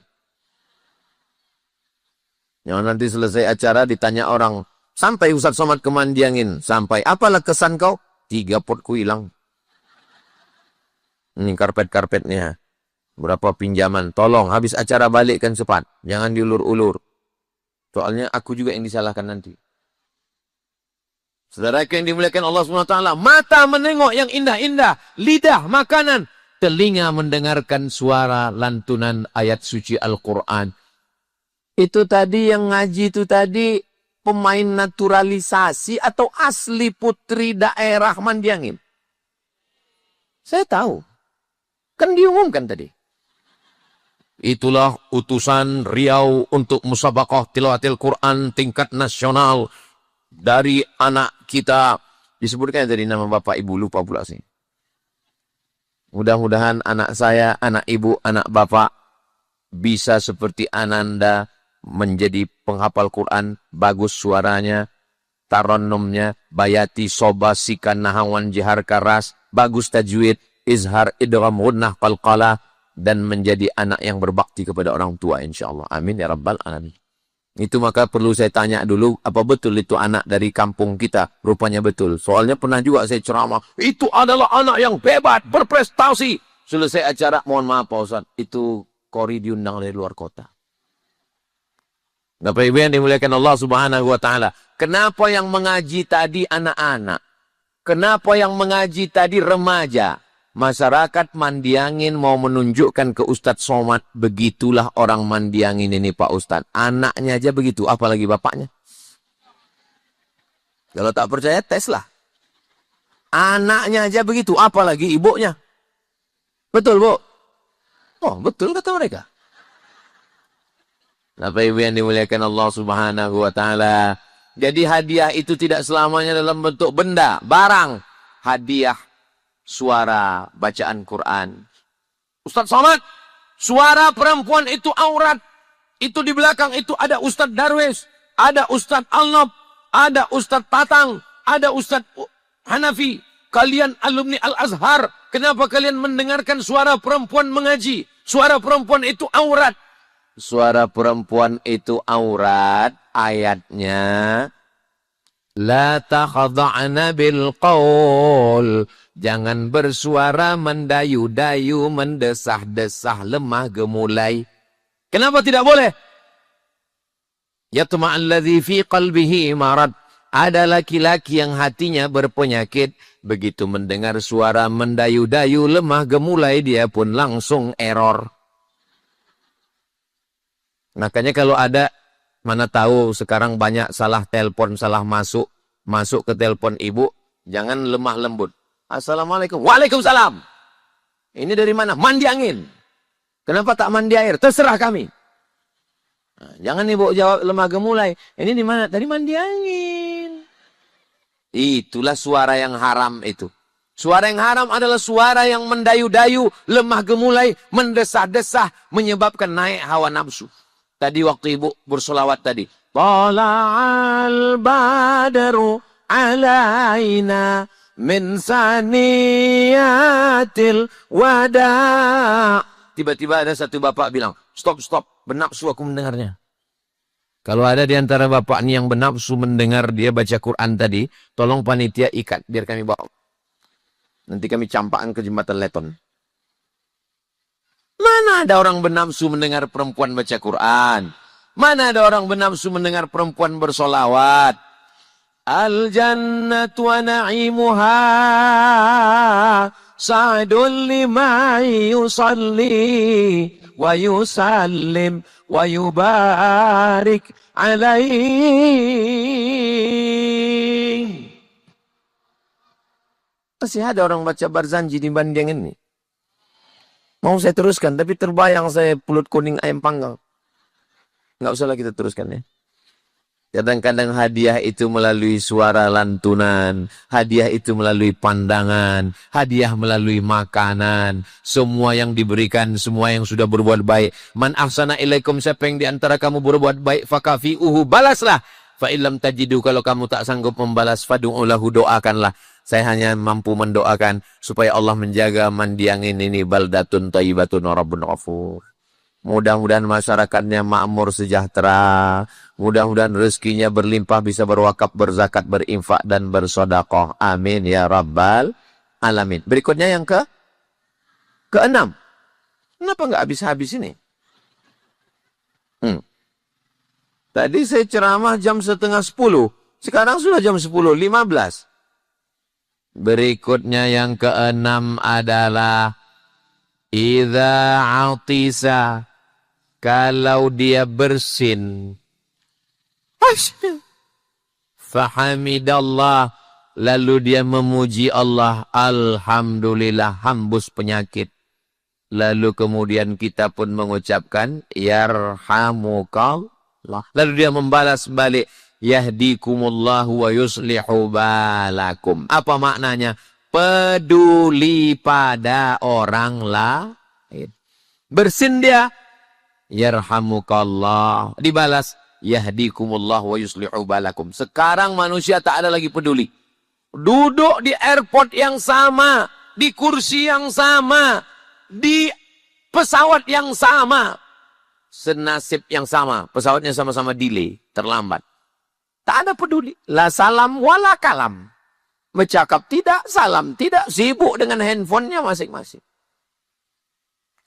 Yang nanti selesai acara ditanya orang, sampai Ustaz Somad ke mandi angin, sampai, apalah kesan kau? 3 potku hilang. Ini karpet-karpetnya. Berapa pinjaman? Tolong, habis acara balikkan cepat. Jangan diulur-ulur. Soalnya aku juga yang disalahkan nanti. Saudara yang dimuliakan Allah SWT, mata menengok yang indah-indah, lidah makanan, telinga mendengarkan suara lantunan ayat suci Al-Quran. Itu tadi yang ngaji itu tadi pemain naturalisasi atau asli putri daerah mandi angin? Saya tahu. Kan diumumkan tadi. Itulah utusan Riau untuk musabaqah tilawatil Quran tingkat nasional dari anak kita. Disebutkan dari nama bapak ibu, lupa pula sih. Mudah-mudahan anak saya, anak ibu, anak bapak bisa seperti Ananda menjadi penghafal Quran, bagus suaranya, tarannumnya, bayati soba sikan nahawan jihar karas, bagus tajwid, izhar idgham gunnah qalqalah, dan menjadi anak yang berbakti kepada orang tua insyaallah. Amin ya rabbal alamin. Itu maka perlu saya tanya dulu, apa betul itu anak dari kampung kita? Rupanya betul. Soalnya pernah juga saya ceramah, itu adalah anak yang hebat, berprestasi. Selesai acara, mohon maaf Pak Ustaz, itu Kori diundang dari luar kota. Bapak Ibu yang dimuliakan Allah Subhanahu wa taala. Kenapa yang mengaji tadi anak-anak? Kenapa yang mengaji tadi remaja? Masyarakat Mandiangin mau menunjukkan ke Ustadz Somad, begitulah orang Mandiangin ini Pak Ustadz. Anaknya aja begitu, apalagi bapaknya. Kalau tak percaya, teslah. Anaknya aja begitu, apalagi ibunya. Betul, Bu? Oh, betul kata mereka. Bapak Ibu yang dimuliakan Allah Subhanahu wa taala. Jadi hadiah itu tidak selamanya dalam bentuk benda, barang. Hadiah suara bacaan Quran. Ustadz Somad, suara perempuan itu aurat. Itu di belakang itu ada Ustadz Darwis, ada Ustadz Alnob, ada Ustadz Tatang, ada Ustadz Hanafi. Kalian alumni Al-Azhar, kenapa kalian mendengarkan suara perempuan mengaji? Suara perempuan itu aurat. Suara perempuan itu aurat, ayatnya la takhda'na bil qaul. Jangan bersuara mendayu-dayu, mendesah-desah, lemah gemulai. Kenapa tidak boleh? Yatma'alladzi fi qalbihi marad. Ada laki-laki yang hatinya berpenyakit, begitu mendengar suara mendayu-dayu, lemah gemulai, dia pun langsung error. Makanya kalau ada, mana tahu sekarang banyak salah telepon, salah masuk ke telepon ibu, jangan lemah lembut. Assalamualaikum. Waalaikumsalam. Ini dari mana? Mandi angin. Kenapa tak mandi air? Terserah kami. Nah, jangan ibu jawab lemah gemulai. Ini di mana? Tadi mandi angin. Itulah suara yang haram itu. Suara yang haram adalah suara yang mendayu-dayu, lemah gemulai, mendesah-desah, menyebabkan naik hawa nafsu. Tadi waktu ibu bersolawat tadi. Tala'al badaru alaina min saniyatil wada'. Tiba-tiba ada satu bapak bilang, stop, bernafsu aku mendengarnya. Kalau ada di antara bapak ini yang bernafsu mendengar dia baca Quran tadi, tolong panitia ikat, biar kami bawa. Nanti kami campakkan ke jembatan Leton. Mana ada orang bernafsu mendengar perempuan baca Quran? Mana ada orang bernafsu mendengar perempuan bersolawat? Al-jannatu wa na'imuha sa'dun lima yusalli wa yusallim wa yubarik alaih. Masih ada orang baca Barzanji di Bandung ini. Mau saya teruskan, tapi terbayang saya pulut kuning ayam panggang. Nggak usahlah kita teruskan ya. Kadang-kadang hadiah itu melalui suara lantunan, hadiah itu melalui pandangan, hadiah melalui makanan. Semua yang diberikan, semua yang sudah berbuat baik. Man ahsana ilaikum, siapa yang diantara kamu berbuat baik, fakafi'uhu, balaslah. Fa'ilam tajidu, kalau kamu tak sanggup membalas, fadu'ulahu, doakanlah. Saya hanya mampu mendoakan supaya Allah menjaga Mandiangin ini baldatun thayyibatun rabbun ghafur. Mudah-mudahan masyarakatnya makmur sejahtera. Mudah-mudahan rezekinya berlimpah, bisa berwakaf, berzakat, berinfak dan bersedekah. Amin ya rabbal alamin. Berikutnya yang keenam. Kenapa nggak habis-habis ini? Tadi saya ceramah jam 9:30. Sekarang sudah jam 10:15. Berikutnya yang keenam adalah idza atisa, kalau dia bersin, fahamidallah, lalu dia memuji Allah, alhamdulillah, hambus penyakit. Lalu kemudian kita pun mengucapkan yarhamukallah. Lalu dia membalas balik, yahdikumullahu wa yuslihu balakum. Apa maknanya? Peduli pada orang lain. Bersin dia, yarhamukallah. Dibalas, yahdikumullahu wa yuslihu balakum. Sekarang manusia tak ada lagi peduli. Duduk di airport yang sama, di kursi yang sama, di pesawat yang sama. senasib yang sama. Pesawatnya sama-sama delay, terlambat. Tak ada peduli. La salam wala kalam. Bercakap tidak, salam tidak. Sibuk dengan handphonenya masing-masing.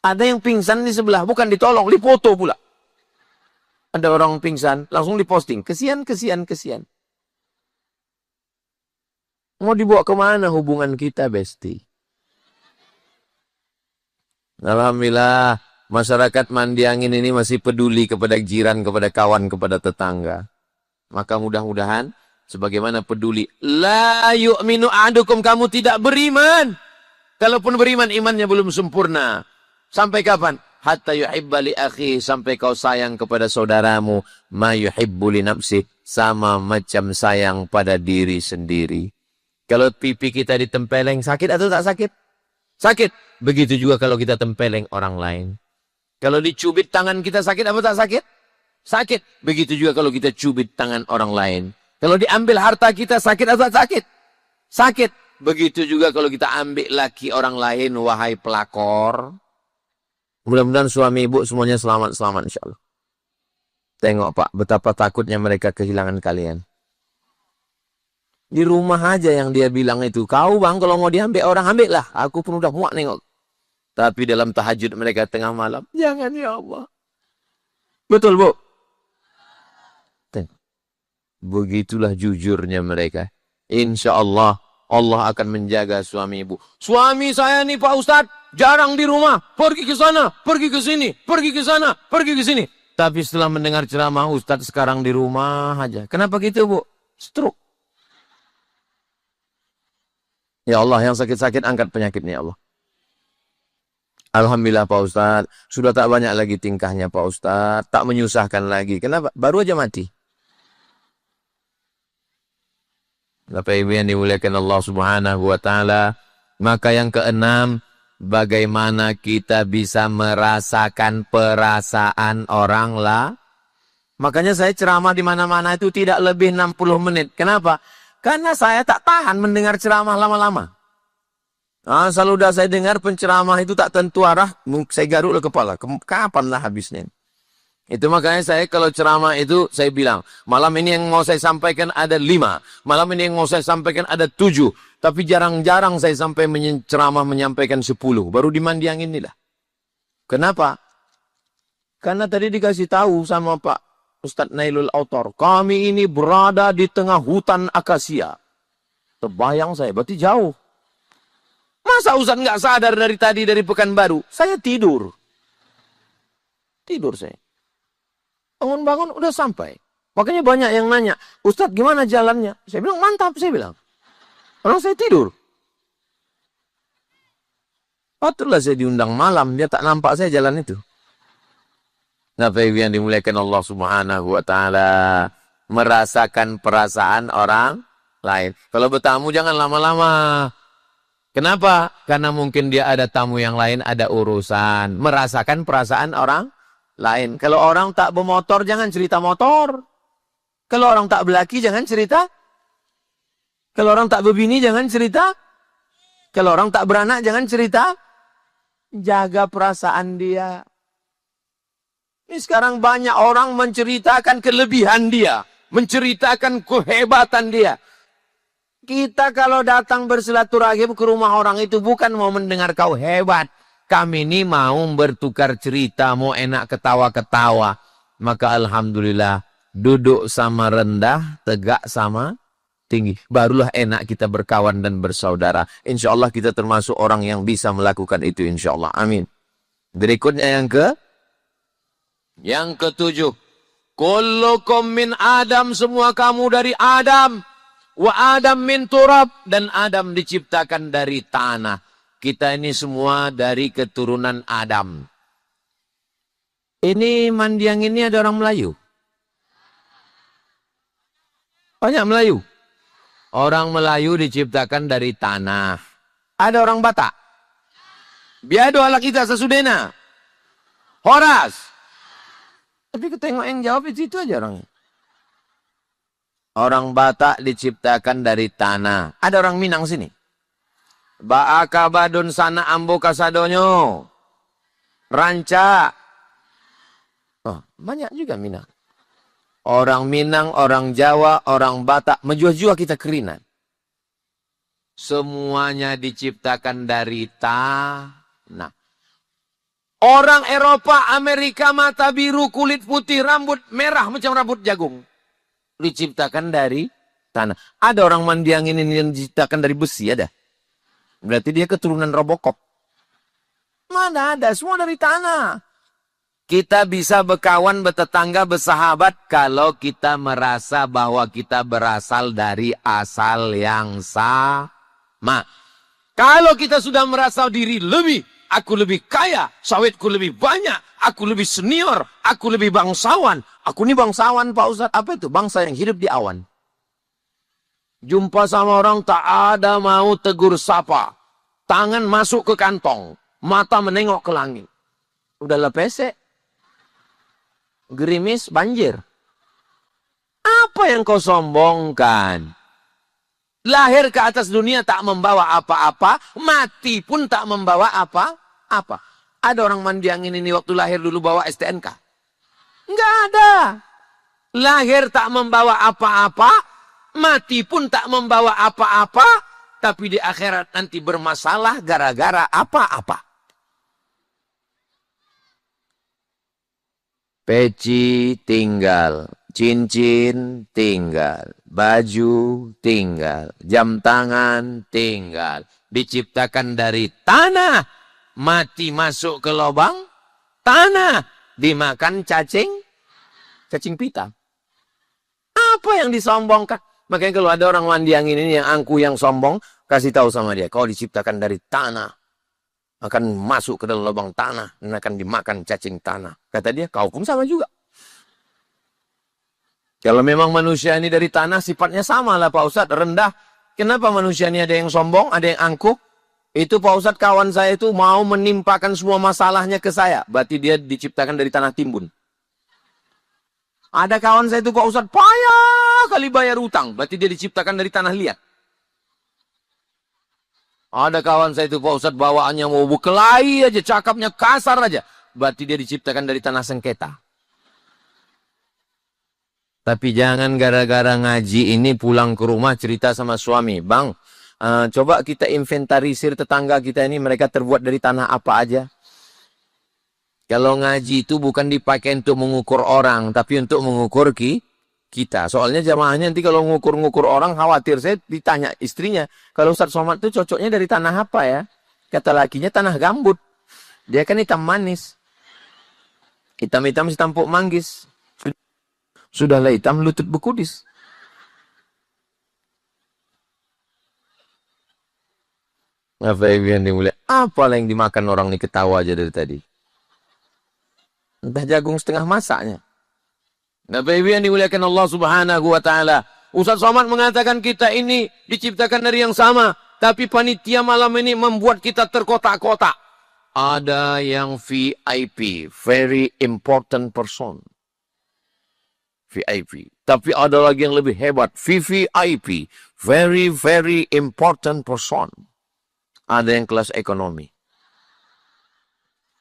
Ada yang pingsan di sebelah, bukan ditolong, dipoto pula. Ada orang pingsan, langsung diposting. Kesian, kesian, kesian. Mau dibawa kemana hubungan kita, Besti? Alhamdulillah, masyarakat Mandiangin ini masih peduli kepada jiran, kepada kawan, kepada tetangga. Maka mudah-mudahan, sebagaimana peduli. La yu'minu ahadukum, kamu tidak beriman. Kalaupun beriman, imannya belum sempurna. Sampai kapan? Hatta yuhibba li akhi, sampai kau sayang kepada saudaramu. Ma yuhibbu li nafsi, sama macam sayang pada diri sendiri. Kalau pipi kita ditempeleng, sakit atau tak sakit? Sakit. Begitu juga kalau kita tempeleng orang lain. Kalau dicubit tangan kita sakit apa tak sakit? Sakit. Begitu juga kalau kita cubit tangan orang lain. Kalau diambil harta kita sakit atau tak sakit? Sakit. Begitu juga kalau kita ambil laki orang lain, wahai pelakor. Mudah-mudahan suami ibu semuanya selamat-selamat insyaAllah. Tengok Pak, betapa takutnya mereka kehilangan kalian. Di rumah aja yang dia bilang itu. Kau bang, kalau mau diambil orang, ambil lah. Aku pun udah muak nengok. Tapi dalam tahajud mereka tengah malam. Jangan ya Allah. Betul Bu? Tengok. Begitulah jujurnya mereka. Insya Allah, Allah akan menjaga suami ibu. Suami saya nih Pak Ustadz, jarang di rumah. Pergi ke sana, pergi ke sini, pergi ke sana, pergi ke sini. Tapi setelah mendengar ceramah Ustadz sekarang di rumah aja. Kenapa gitu Bu? Stroke. Ya Allah, yang sakit-sakit angkat penyakitnya ya Allah. Alhamdulillah Pak Ustadz. Sudah tak banyak lagi tingkahnya Pak Ustadz. Tak menyusahkan lagi. Kenapa? Baru aja mati. Bapak Ibu yang dimuliakan Allah Subhanahu wa Ta'ala. Maka yang keenam, bagaimana kita bisa merasakan perasaan orang lah. Makanya saya ceramah di mana-mana itu tidak lebih 60 menit. Kenapa? Karena saya tak tahan mendengar ceramah lama-lama. Asal udah saya dengar penceramah itu tak tentu arah, saya garuk kepala. Kapanlah habisnya? Itu makanya saya kalau ceramah itu saya bilang, malam ini yang mau saya sampaikan ada 5. Malam ini yang mau saya sampaikan ada 7. Tapi jarang-jarang saya sampai ceramah menyampaikan 10. Baru di Mandiang inilah. Kenapa? Karena tadi dikasih tahu sama Pak Ustadz Nailul Autor, kami ini berada di tengah hutan akasia. Terbayang saya, berarti jauh. Masa Ustadz nggak sadar dari tadi dari Pekanbaru? Saya tidur. Tidur saya. Bangun-bangun udah sampai. Makanya banyak yang nanya, Ustadz gimana jalannya? Saya bilang mantap, saya bilang. Orang saya tidur. Patutlah saya diundang malam, dia tak nampak saya jalan itu. Bapak Ibu yang dimuliakan Allah Subhanahu wa Ta'ala, merasakan perasaan orang lain. Kalau bertamu jangan lama-lama. Kenapa? Karena mungkin dia ada tamu yang lain, ada urusan. Merasakan perasaan orang lain. Kalau orang tak bermotor, jangan cerita motor. Kalau orang tak berlaki, jangan cerita. Kalau orang tak berbini, jangan cerita. Kalau orang tak beranak, jangan cerita. Jaga perasaan dia. Ini sekarang banyak orang menceritakan kelebihan dia. Menceritakan kehebatan dia. Kita kalau datang bersilaturahim ke rumah orang itu bukan mau mendengar kau hebat. Kami ini mau bertukar cerita, mau enak ketawa-ketawa. Maka Alhamdulillah, duduk sama rendah, tegak sama tinggi. Barulah enak kita berkawan dan bersaudara. Insya Allah kita termasuk orang yang bisa melakukan itu insya Allah. Amin. Berikutnya yang ketujuh. Kullukum min Adam, semua kamu dari Adam. Wa Adam min turab, dan Adam diciptakan dari tanah. Kita ini semua dari keturunan Adam. Ini Mandiang ini ada orang Melayu. Banyak Melayu. Orang Melayu diciptakan dari tanah. Ada orang Batak. Biado ala kita sesudena. Horas. Tapi ketengok yang jawab itu aja orangnya. Orang Batak diciptakan dari tanah. Ada orang Minang sini. Ba'aka badun sana ambo kasadonyo. Ranca. Oh, banyak juga Minang. Orang Minang, orang Jawa, orang Batak, menjua-jua kita kerinan. Semuanya diciptakan dari tanah. Orang Eropa, Amerika, mata biru, kulit putih, rambut merah macam rambut jagung. Diciptakan dari tanah. Ada orang Mandiang ini yang diciptakan dari besi, ada. Berarti dia keturunan Robocop. Mana ada, semua dari tanah. Kita bisa berkawan, bertetangga, bersahabat kalau kita merasa bahwa kita berasal dari asal yang sama. Kalau kita sudah merasa diri lebih, aku lebih kaya, sawitku lebih banyak, aku lebih senior, aku lebih bangsawan. Aku ini bangsawan Pak Ustadz, apa itu? Bangsa yang hidup di awan. Jumpa sama orang tak ada mau tegur sapa. Tangan masuk ke kantong, mata menengok ke langit. Udahlah pesek. Gerimis banjir. Apa yang kau sombongkan? Lahir ke atas dunia tak membawa apa-apa, mati pun tak membawa apa-apa. Ada orang Mandiangin ini waktu lahir dulu bawa STNK? Enggak ada. Lahir tak membawa apa-apa, mati pun tak membawa apa-apa, tapi di akhirat nanti bermasalah gara-gara apa-apa. Peci tinggal, cincin tinggal, baju tinggal, jam tangan tinggal. Diciptakan dari tanah, mati masuk ke lubang tanah, dimakan cacing pita. Apa yang disombongkan? Makanya kalau ada orang Mandiang ini yang angku yang sombong, kasih tahu sama dia, kau diciptakan dari tanah. Akan masuk ke dalam lubang tanah dan akan dimakan cacing tanah. Kata dia, kau pun sama juga. Kalau memang manusia ini dari tanah, sifatnya sama lah Pak Ustadz, rendah. Kenapa manusia ini ada yang sombong, ada yang angkuh? Itu Pak Ustadz, kawan saya itu mau menimpakan semua masalahnya ke saya. Berarti dia diciptakan dari tanah timbun. Ada kawan saya itu Pak Ustadz, payah kali bayar utang. Berarti dia diciptakan dari tanah liat. Ada kawan saya itu Pak Ustadz bawaannya mau berkelahi aja, cakapnya kasar aja. Berarti dia diciptakan dari tanah sengketa. Tapi jangan gara-gara ngaji ini pulang ke rumah cerita sama suami. Bang, coba kita inventarisir tetangga kita ini, mereka terbuat dari tanah apa aja. Kalau ngaji itu bukan dipakai untuk mengukur orang, tapi untuk mengukur kita. Soalnya jamaahnya nanti kalau ngukur-ngukur orang khawatir. Saya ditanya istrinya, kalau Ustadz Somad itu cocoknya dari tanah apa ya? Kata lakinya tanah gambut. Dia kan hitam manis. Hitam-hitam si tampuk manggis. Sudahlah hitam lutut bekudis. Apalah yang dimakan orang ini ketawa aja dari tadi. Entah jagung setengah masaknya. Bapak Ibu yang dimuliakan Allah Subhanahu wa taala. Ustaz Somad mengatakan kita ini diciptakan dari yang sama, tapi panitia malam ini membuat kita terkotak-kotak. Ada yang VIP, very important person. VIP. Tapi ada lagi yang lebih hebat, VVIP, very very important person. Ada yang kelas ekonomi.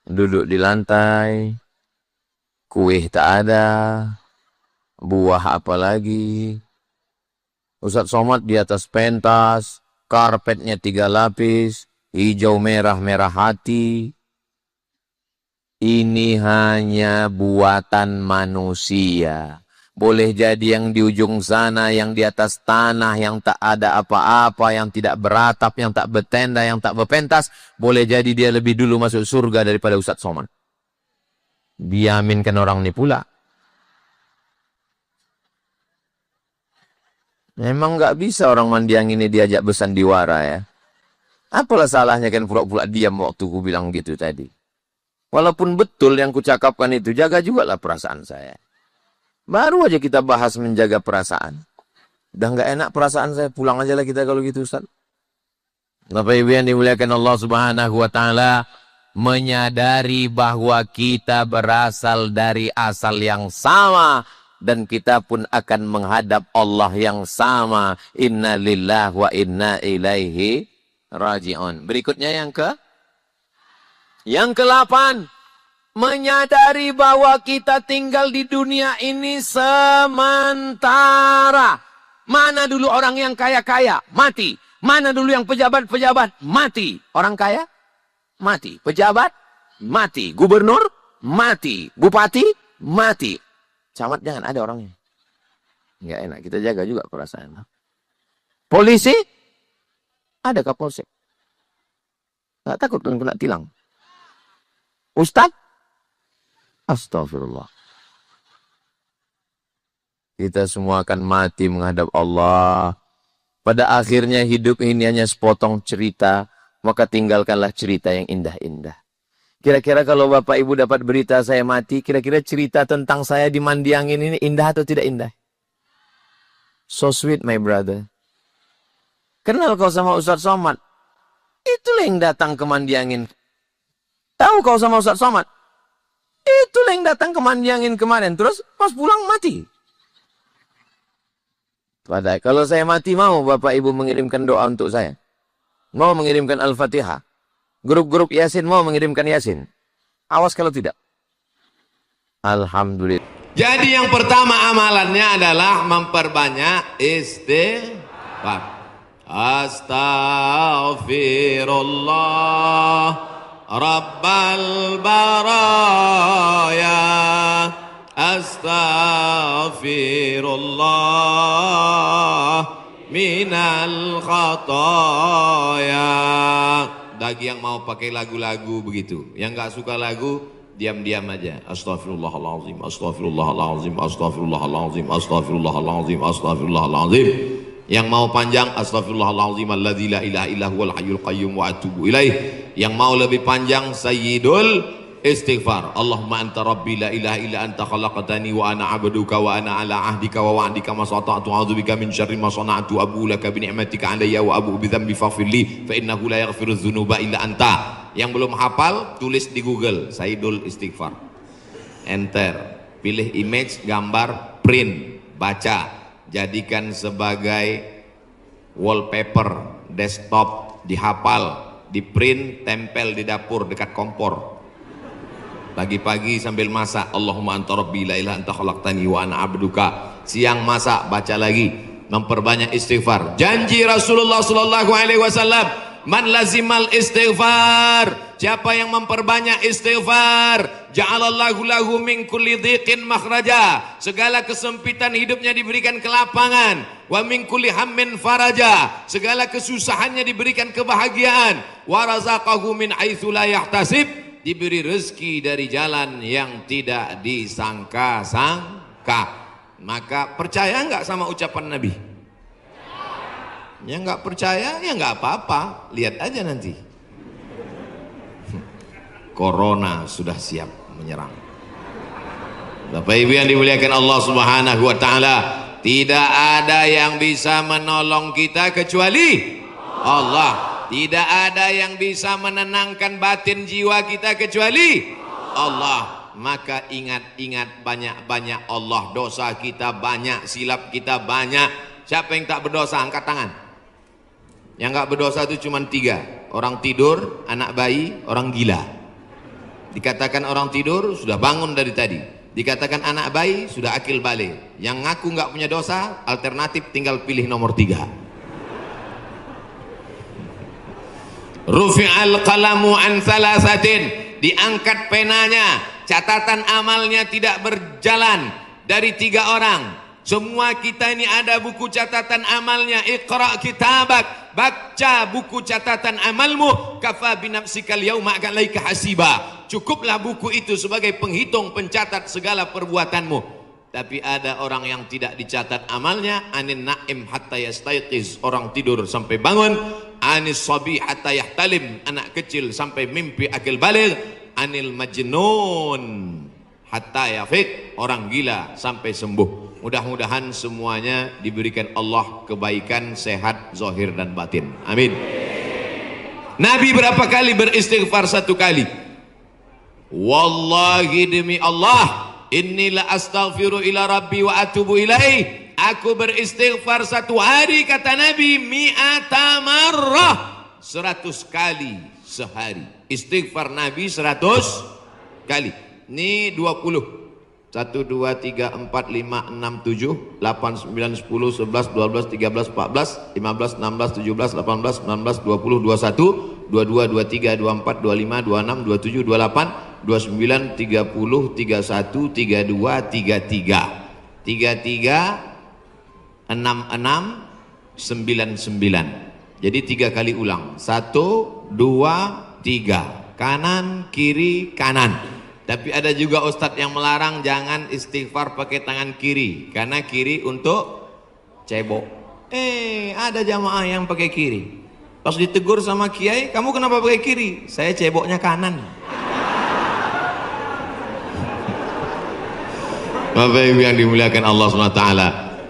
Duduk di lantai, kue tak ada. Buah apa lagi? Ustaz Somad di atas pentas, karpetnya 3 lapis, hijau merah merah hati. Ini hanya buatan manusia. Boleh jadi yang di ujung sana, yang di atas tanah, yang tak ada apa-apa, yang tidak beratap, yang tak bertenda, yang tak berpentas. Boleh jadi dia lebih dulu masuk surga daripada Ustaz Somad. Diaminkan orang ini pula. Memang nggak bisa orang Mandiang ini diajak bersandiwara ya. Apalah salahnya kan pura-pura diam waktu ku bilang gitu tadi. Walaupun betul yang kucakapkan itu, jaga juga lah perasaan saya. Baru aja kita bahas menjaga perasaan. Udah nggak enak perasaan saya, pulang aja lah kita kalau gitu Ustaz. Bapak Ibu yang dimuliakan Allah Subhanahu wa taala, menyadari bahwa kita berasal dari asal yang sama. Dan kita pun akan menghadap Allah yang sama. Inna lillahi wa inna ilaihi raji'un. Berikutnya yang ke-8. menyadari bahwa kita tinggal di dunia ini sementara. Mana dulu orang yang kaya-kaya? Mati. Mana dulu yang pejabat-pejabat? Mati. Orang kaya? Mati. Pejabat? Mati. Gubernur? Mati. Bupati? Mati. Camat jangan ada orangnya. Nggak enak. Kita jaga juga perasaan. Polisi? Ada kapolsek. Nggak takut kena tilang. Ustaz? Astagfirullah. Kita semua akan mati menghadap Allah. Pada akhirnya hidup ini hanya sepotong cerita. Maka tinggalkanlah cerita yang indah-indah. Kira-kira kalau Bapak Ibu dapat berita saya mati. Kira-kira cerita tentang saya di Mandiangin ini indah atau tidak indah? So sweet my brother. Kenal kau sama Ustaz Somad? Itulah yang datang ke Mandiangin. Tahu kau sama Ustaz Somad? Itulah yang datang ke Mandiangin kemarin. Terus pas pulang mati. Padahal kalau saya mati mau Bapak Ibu mengirimkan doa untuk saya. Mau mengirimkan Al-Fatihah. Grup-grup Yasin mau mengirimkan Yasin. Awas kalau tidak. Alhamdulillah. Jadi yang pertama amalannya adalah memperbanyak istighfar. Astaghfirullah Rabbal baraya. Astaghfirullah minal khataya. Bagi yang mau pakai lagu-lagu begitu, yang nggak suka lagu, diam-diam aja. Astaghfirullahaladzim, astaghfirullahaladzim, astaghfirullahaladzim, astaghfirullahaladzim, astaghfirullahaladzim. Yang mau panjang, astaghfirullahaladzim alladzi la ilaha illa huwal hayyul qayyum wa atubu ilaih. Yang mau lebih panjang, sayyidul istighfar. Allahumma anta rabbi la ilaha illa anta khalaqtani wa ana abduka wa ana ala ahdika wa wa'dika ma sata'tu a'udzubika min syarri ma sana'tu abu laka bi ni'matika alayya wa abu bi dzambi faghfir li fa innahu la yaghfiru dzunuba illa anta. Yang belum hafal tulis di Google Sayyidul Istighfar. Enter, pilih image, gambar, print, baca. Jadikan sebagai wallpaper desktop, dihafal, di print, tempel di dapur dekat kompor. Pagi-pagi sambil masak, Allahumma anta rabbi la ilaha anta khalaqtani wa ana abduka. Siang masak, baca lagi, memperbanyak istighfar. Janji Rasulullah sallallahu alaihi wasallam, man lazimal istighfar, siapa yang memperbanyak istighfar, ja'alallahu lahu min kulli dhiqin makhraja, segala kesempitan hidupnya diberikan kelapangan, wa min kulli hammin faraja, segala kesusahannya diberikan kebahagiaan, wa razaqahu min haitsu la yahtasib, diberi rezeki dari jalan yang tidak disangka-sangka. Maka percaya enggak sama ucapan Nabi? Yang nggak percaya ya nggak apa-apa, lihat aja nanti. Corona sudah siap menyerang. Bapak Ibu yang dimuliakan Allah Subhanahu wa taala, tidak ada yang bisa menolong kita kecuali Allah. Tidak ada yang bisa menenangkan batin jiwa kita kecuali Allah. Maka ingat-ingat banyak-banyak Allah. Dosa kita banyak, silap kita banyak. Siapa yang tak berdosa angkat tangan. Yang nggak berdosa itu cuma 3. Orang tidur, anak bayi, orang gila. Dikatakan orang tidur sudah bangun dari tadi. Dikatakan anak bayi sudah akil balik. Yang ngaku nggak punya dosa, alternatif tinggal pilih nomor 3. Rufi'al qalamu an thalathatin, diangkat penanya, catatan amalnya tidak berjalan dari 3 orang. Semua kita ini ada buku catatan amalnya. Iqra kitabak, baca buku catatan amalmu. Kafa binafsikal yauma alaika hasiba. Cukuplah buku itu sebagai penghitung, pencatat segala perbuatanmu. Tapi ada orang yang tidak dicatat amalnya. Anin na'im hatta yastayqiz, orang tidur sampai bangun. Anis sabi hatta yahtalim, anak kecil sampai mimpi akil baligh. Anil majnun hatta yafiq, orang gila sampai sembuh. Mudah-mudahan semuanya diberikan Allah kebaikan, sehat, zahir dan batin. Amin. Nabi berapa kali beristighfar? 1 kali. Wallahi demi Allah, inni la astaghfiru ila rabbi wa atubu ilaih. Aku beristighfar 1 hari, kata Nabi, mi'ata marrah, 100 kali sehari. Istighfar Nabi 100 kali. Ini 20. 1, 2, 3, 4, 5, 6, 7, 8, 9, 10, 11, 12, 13, 14, 15, 16, 17, 18, 19, 20, 21, 22, 23, 24, 25, 26, 27, 28, 29, 30, 31, 32, 33, 33, 66, 99. Jadi 3 kali ulang. 1, 2, 3. Kanan, kiri, kanan. Tapi ada juga ustadz yang melarang jangan istighfar pakai tangan kiri, karena kiri untuk cebok. Ada jamaah yang pakai kiri. Pas ditegur sama kiai, kamu kenapa pakai kiri? Saya ceboknya kanan. Bapak Ibu yang dimuliakan Allah SWT,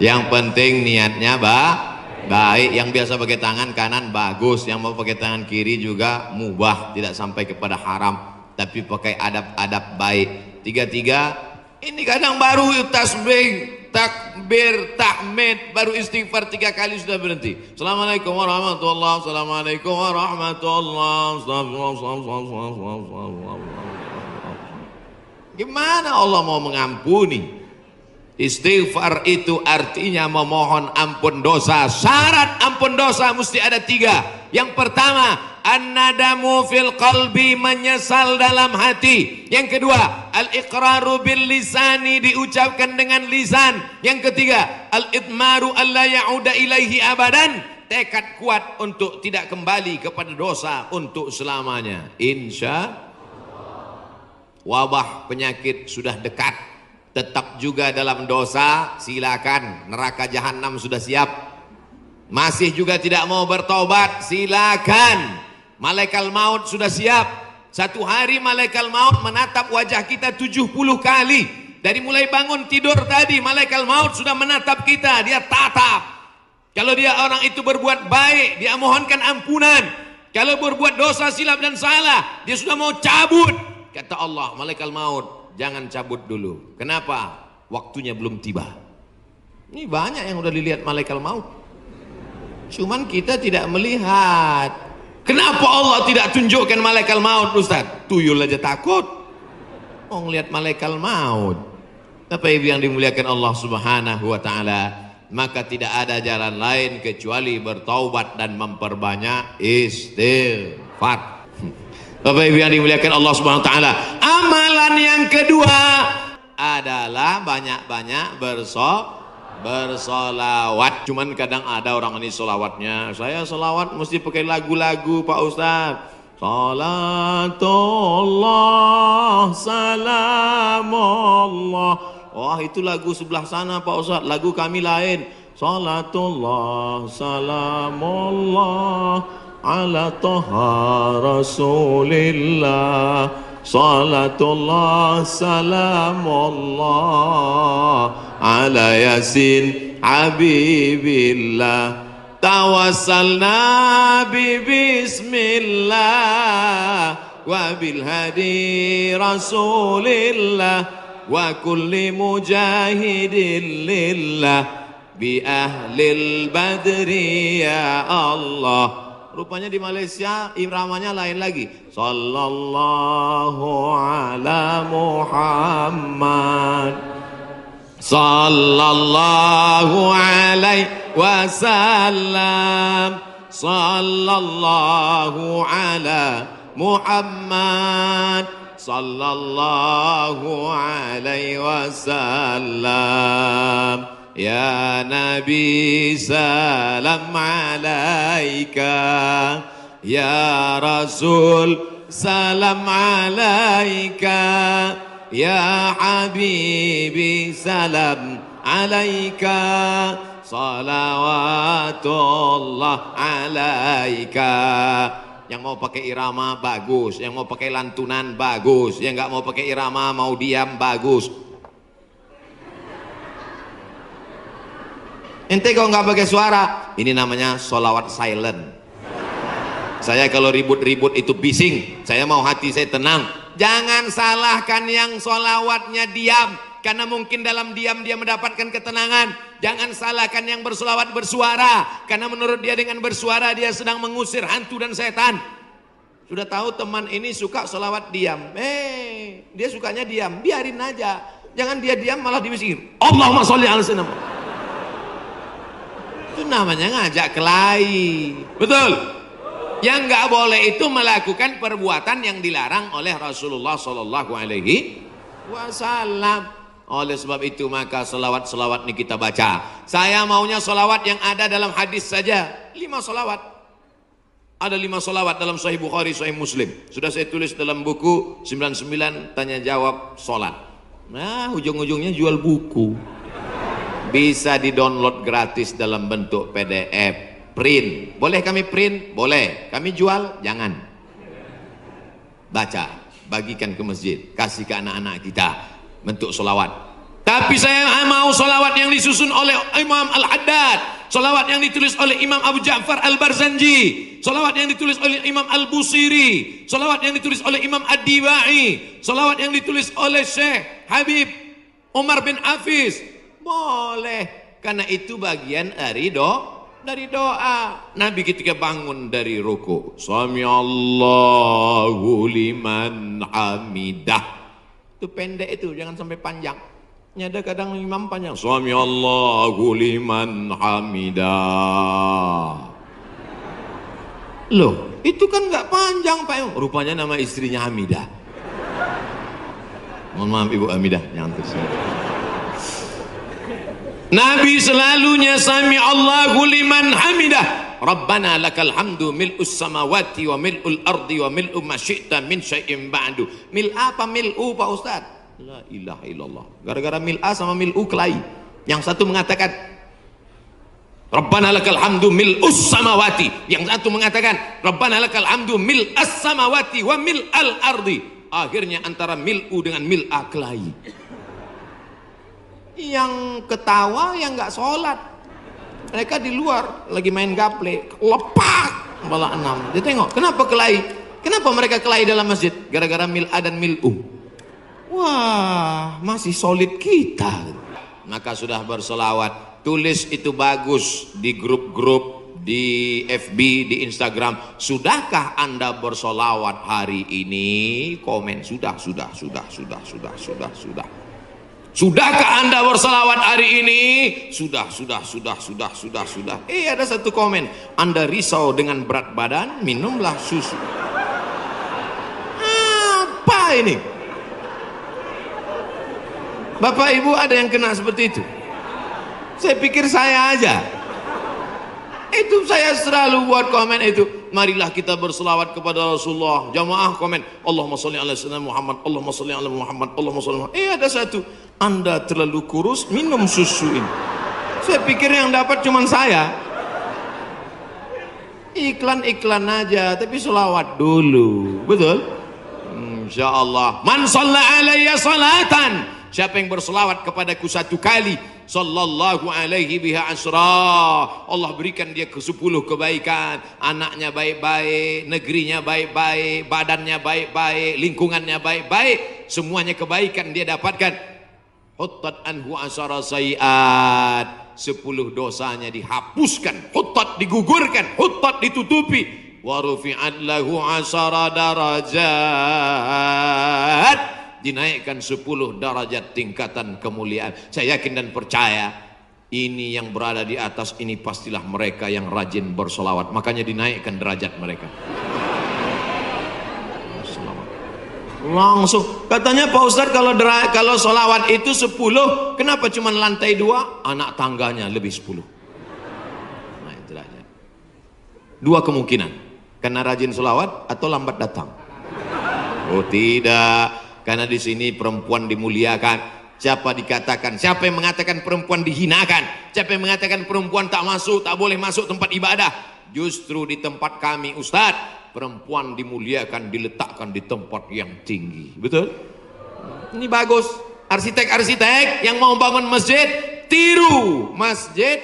yang penting niatnya baik. Yang biasa pakai tangan kanan bagus, yang mau pakai tangan kiri juga mubah, tidak sampai kepada haram, tapi pakai adab-adab baik. 3, ini kadang baru tasbih, takbir, tahmid, baru istighfar 3 kali sudah berhenti. Assalamualaikum warahmatullahi wabarakatuh. Assalamualaikum warahmatullahi wabarakatuh. Gimana Allah mau mengampuni? Istighfar itu artinya memohon ampun dosa. Syarat ampun dosa mesti ada 3. Yang pertama, an-nadamu fil qalbi, menyesal dalam hati. Yang kedua, al-iqraru bil lisani, diucapkan dengan lisan. Yang ketiga, al-idmaru alla ya'uda ilaihi abadan, tekad kuat untuk tidak kembali kepada dosa untuk selamanya. Insya wabah penyakit sudah dekat, tetap juga dalam dosa, silakan, neraka jahanam sudah siap. Masih juga tidak mau bertobat, silakan, malaikat maut sudah siap. Satu hari malaikat maut menatap wajah kita 70 kali. Dari mulai bangun tidur tadi, malaikat maut sudah menatap kita, dia tatap. Kalau dia orang itu berbuat baik, dia mohonkan ampunan. Kalau berbuat dosa, silap dan salah, dia sudah mau cabut. Kata Allah, malaikat maut, jangan cabut dulu. Kenapa? Waktunya belum tiba. Ini banyak yang udah dilihat malaikat maut, cuman kita tidak melihat. Kenapa Allah tidak tunjukkan malaikat maut, Ustaz? Tuyul aja takut mau ngelihat malaikat maut. Bapak Ibu yang dimuliakan Allah Subhanahu wa taala, maka tidak ada jalan lain kecuali bertaubat dan memperbanyak istighfar. Bapak Ibu yang dimuliakan Allah Subhanahu wa taala, amalan yang kedua adalah banyak-banyak bersolawat. Cuman kadang ada orang ini solawatnya, saya solawat mesti pakai lagu-lagu Pak Ustaz. Salatullah salamullah. Wah, itu lagu sebelah sana Pak Ustaz, lagu kami lain. Salatullah salamullah ala toha rasulillah. Salatullah salamullah ala yasin habibillah. Tawassalna bi bismillah wa bil hadi rasulillah wa kulli mujahidin lillah bi ahlil badri ya Allah. Rupanya di Malaysia iramanya lain lagi. Sallallahu ala Muhammad, sallallahu alaihi wasallam, sallallahu ala Muhammad, sallallahu alaihi wasallam. Ya Nabi salam alaika, ya Rasul salam alaika, ya Habibi salam alaika, salawatullah alaika. Yang mau pakai irama bagus, yang mau pakai lantunan bagus, yang nggak mau pakai irama mau diam bagus. Ente kok nggak pakai suara, ini namanya solawat silent. Saya kalau ribut-ribut itu bising, saya mau hati saya tenang. Jangan salahkan yang solawatnya diam, karena mungkin dalam diam dia mendapatkan ketenangan. Jangan salahkan yang bersolawat bersuara, karena menurut dia dengan bersuara dia sedang mengusir hantu dan setan. Sudah tahu teman ini suka selawat diam. Dia sukanya diam, biarin aja. Jangan dia diam malah diusir. Allahumma sholli ala sayyidina. Itu namanya ngajak kelahi. Betul? Yang nggak boleh itu melakukan perbuatan yang dilarang oleh Rasulullah Sallallahu Alaihi Wasallam. Oleh sebab itu maka selawat-selawat ini kita baca. Saya maunya selawat yang ada dalam hadis saja. 5 selawat. Ada 5 selawat dalam Sahih Bukhari, Sahih Muslim. Sudah saya tulis dalam buku 99 tanya jawab solat. Nah, ujung-ujungnya jual buku. Bisa di-download gratis dalam bentuk PDF. Print. Boleh kami print? Boleh. Kami jual? Jangan. Baca. Bagikan ke masjid. Kasih ke anak-anak kita. Bentuk selawat. Tapi saya mau selawat yang disusun oleh Imam Al-Haddad. Selawat yang ditulis oleh Imam Abu Ja'far Al-Barzanji. Selawat yang ditulis oleh Imam Al-Busiri. Selawat yang ditulis oleh Imam Ad-Dibai. Selawat yang ditulis oleh Syekh Habib Umar bin Hafiz. Boleh. Karena itu bagian dari doa. Nabi ketika bangun dari ruku, Sami Allahu liman hamidah. Itu pendek itu, jangan sampai panjang. Ada kadang imam panjang. Sami Allahu liman hamidah. Loh, itu kan nggak panjang Pak. Rupanya nama istrinya Hamidah. Mohon maaf Ibu Hamidah, jangan tersinggung. Nabi selalunya Sami Allahu liman hamidah. Rabbana lakal hamdu mil'us samawati wa mil'ul ardi wa mil'u ma syi'ta min syai'in ba'du. Mil apa mil'u Pak Ustaz? La ilaha illallah. Gara-gara mil'a sama mil'u kelahi. Yang satu mengatakan Rabbana lakal hamdu mil'us samawati. Yang satu mengatakan Rabbana lakal hamdu mil'as samawati wa mil'al ardi. Akhirnya antara mil'u dengan mil'a kelahi. Yang ketawa yang nggak sholat. Mereka di luar lagi main gaple. Lepak malah 6. Dia tengok kenapa kelahi. Kenapa mereka kelahi dalam masjid? Gara-gara mil'a dan mil'u. Wah, masih solid kita. Maka sudah berselawat. Tulis itu bagus di grup-grup, di FB, di Instagram. Sudahkah Anda berselawat hari ini? Komen sudah. Sudahkah Anda berselawat hari ini? Sudah. Ada satu komen. Anda risau dengan berat badan, minumlah susu. Apa ini? Bapak Ibu ada yang kena seperti itu? Saya pikir saya aja. Itu saya selalu buat komen itu. Marilah kita berselawat kepada Rasulullah. Jamaah komen Allahumma sholli ala sayyidina Muhammad, Allahumma sholli ala Muhammad, Allahumma sholli ala Muhammad. Ada satu, Anda terlalu kurus, minum susu ini. Saya pikir yang dapat cuma saya. Iklan-iklan aja, tapi selawat dulu. Betul? Insyaallah. Man shalla alayya salatan. Siapa yang berselawat kepadaku 1 kali, sallallahu alaihi biha asra, Allah berikan dia ke 10 kebaikan. Anaknya baik-baik, negerinya baik-baik, badannya baik-baik, lingkungannya baik-baik, semuanya kebaikan dia dapatkan. Huttat anhu asara sayiat, 10 dosanya dihapuskan. Huttat digugurkan, huttat ditutupi. Wa rufi'at lahu asara darajat, dinaikkan 10 derajat tingkatan kemuliaan. Saya yakin dan percaya ini yang berada di atas ini pastilah mereka yang rajin bersolawat, makanya dinaikkan derajat mereka. Langsung katanya Pak Ustadz, kalau solawat itu 10, kenapa cuma lantai 2? Anak tangganya lebih 10. Nah itu derajat. 2 kemungkinan, karena rajin solawat atau lambat datang. Oh tidak, karena di sini perempuan dimuliakan. Siapa yang mengatakan perempuan dihinakan? Siapa yang mengatakan perempuan tak boleh masuk tempat ibadah? Justru di tempat kami Ustadz, perempuan dimuliakan, diletakkan di tempat yang tinggi. Betul? Ini bagus. Arsitek-arsitek yang mau bangun masjid, tiru Masjid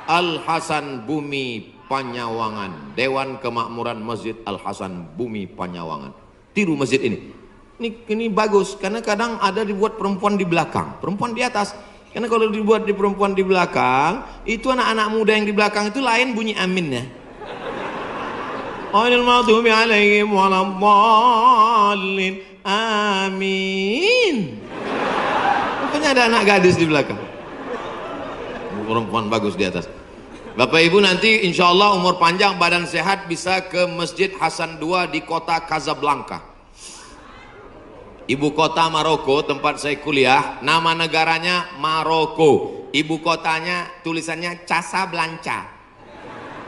Al-Hasan Bumi Panyawangan. Dewan Kemakmuran Masjid Al-Hasan Bumi Panyawangan. Tiru masjid ini. Ini bagus, karena kadang ada dibuat perempuan di belakang, perempuan di atas. Karena kalau dibuat di perempuan di belakang, itu anak-anak muda yang di belakang itu lain bunyi aminnya. ghairil maghdubi 'alaihim waladdallin. Amin. Rupanya ada anak gadis di belakang. Perempuan bagus di atas. Bapak Ibu nanti insya Allah umur panjang, badan sehat, bisa ke Masjid Hasan II di kota Casablanca, ibu kota Maroko, tempat saya kuliah. Nama negaranya Maroko, ibu kotanya tulisannya Casablanca,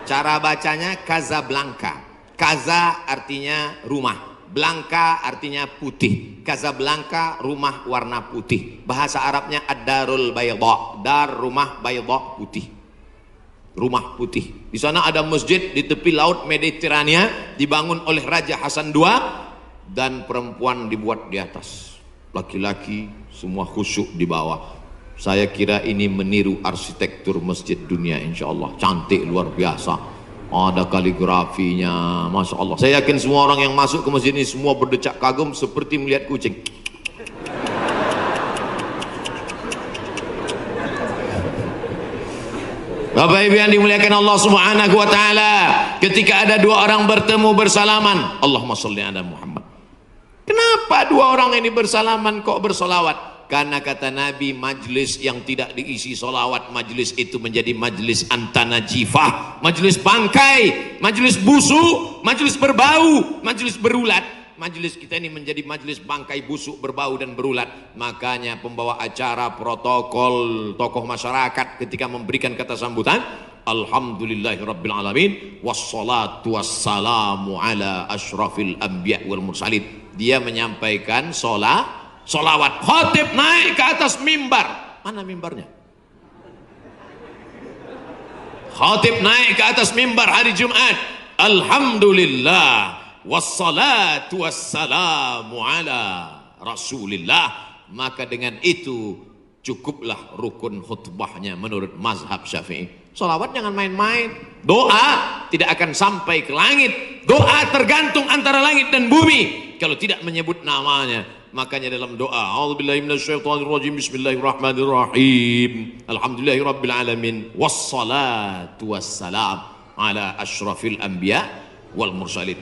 cara bacanya Casablanca. Casa artinya rumah, Blanca artinya putih. Casablanca rumah warna putih. Bahasa Arabnya ad-darul bayda, dar rumah, bayda putih, rumah putih. Di sana ada masjid di tepi laut Mediterania, dibangun oleh Raja Hasan II, dan perempuan dibuat di atas, laki-laki semua khusyuk di bawah. Saya kira ini meniru arsitektur masjid dunia, insya Allah cantik luar biasa. Ada kaligrafinya, masya Allah. Saya yakin semua orang yang masuk ke masjid ini semua berdecak kagum seperti melihat kucing. Bapak Ibu yang dimuliakan Allah Subhanahu wa taala, ketika ada dua orang bertemu bersalaman, Allahumma sholli ala Muhammad. Kenapa dua orang ini bersalaman kok bersolawat? Karena kata Nabi, majlis yang tidak diisi solawat, majlis itu menjadi majlis antanajifah, majlis bangkai, majlis busuk, majlis berbau, majlis berulat. Majlis kita ini menjadi majlis bangkai, busuk, berbau dan berulat. Makanya pembawa acara, protokol, tokoh masyarakat ketika memberikan kata sambutan, Alhamdulillahirrabbilalamin, wassalatu wassalamu ala ashrafil anbiya wal mursalin. Dia menyampaikan solawat. Khatib naik ke atas mimbar. Mana mimbarnya? Khatib naik ke atas mimbar hari Jumat. Alhamdulillah, wassalatu wassalamu ala Rasulillah. Maka dengan itu cukuplah rukun khutbahnya menurut mazhab Syafi'i. Solawat jangan main-main. Doa tidak akan sampai ke langit. Doa tergantung antara langit dan bumi kalau tidak menyebut namanya. Makanya dalam doa, a'udzubillahi minasyaitonirrajim, bismillahirrahmanirrahim, alhamdulillahirabbil alamin, wassalatu wassalam ala asyrafil anbiya wal mursalin.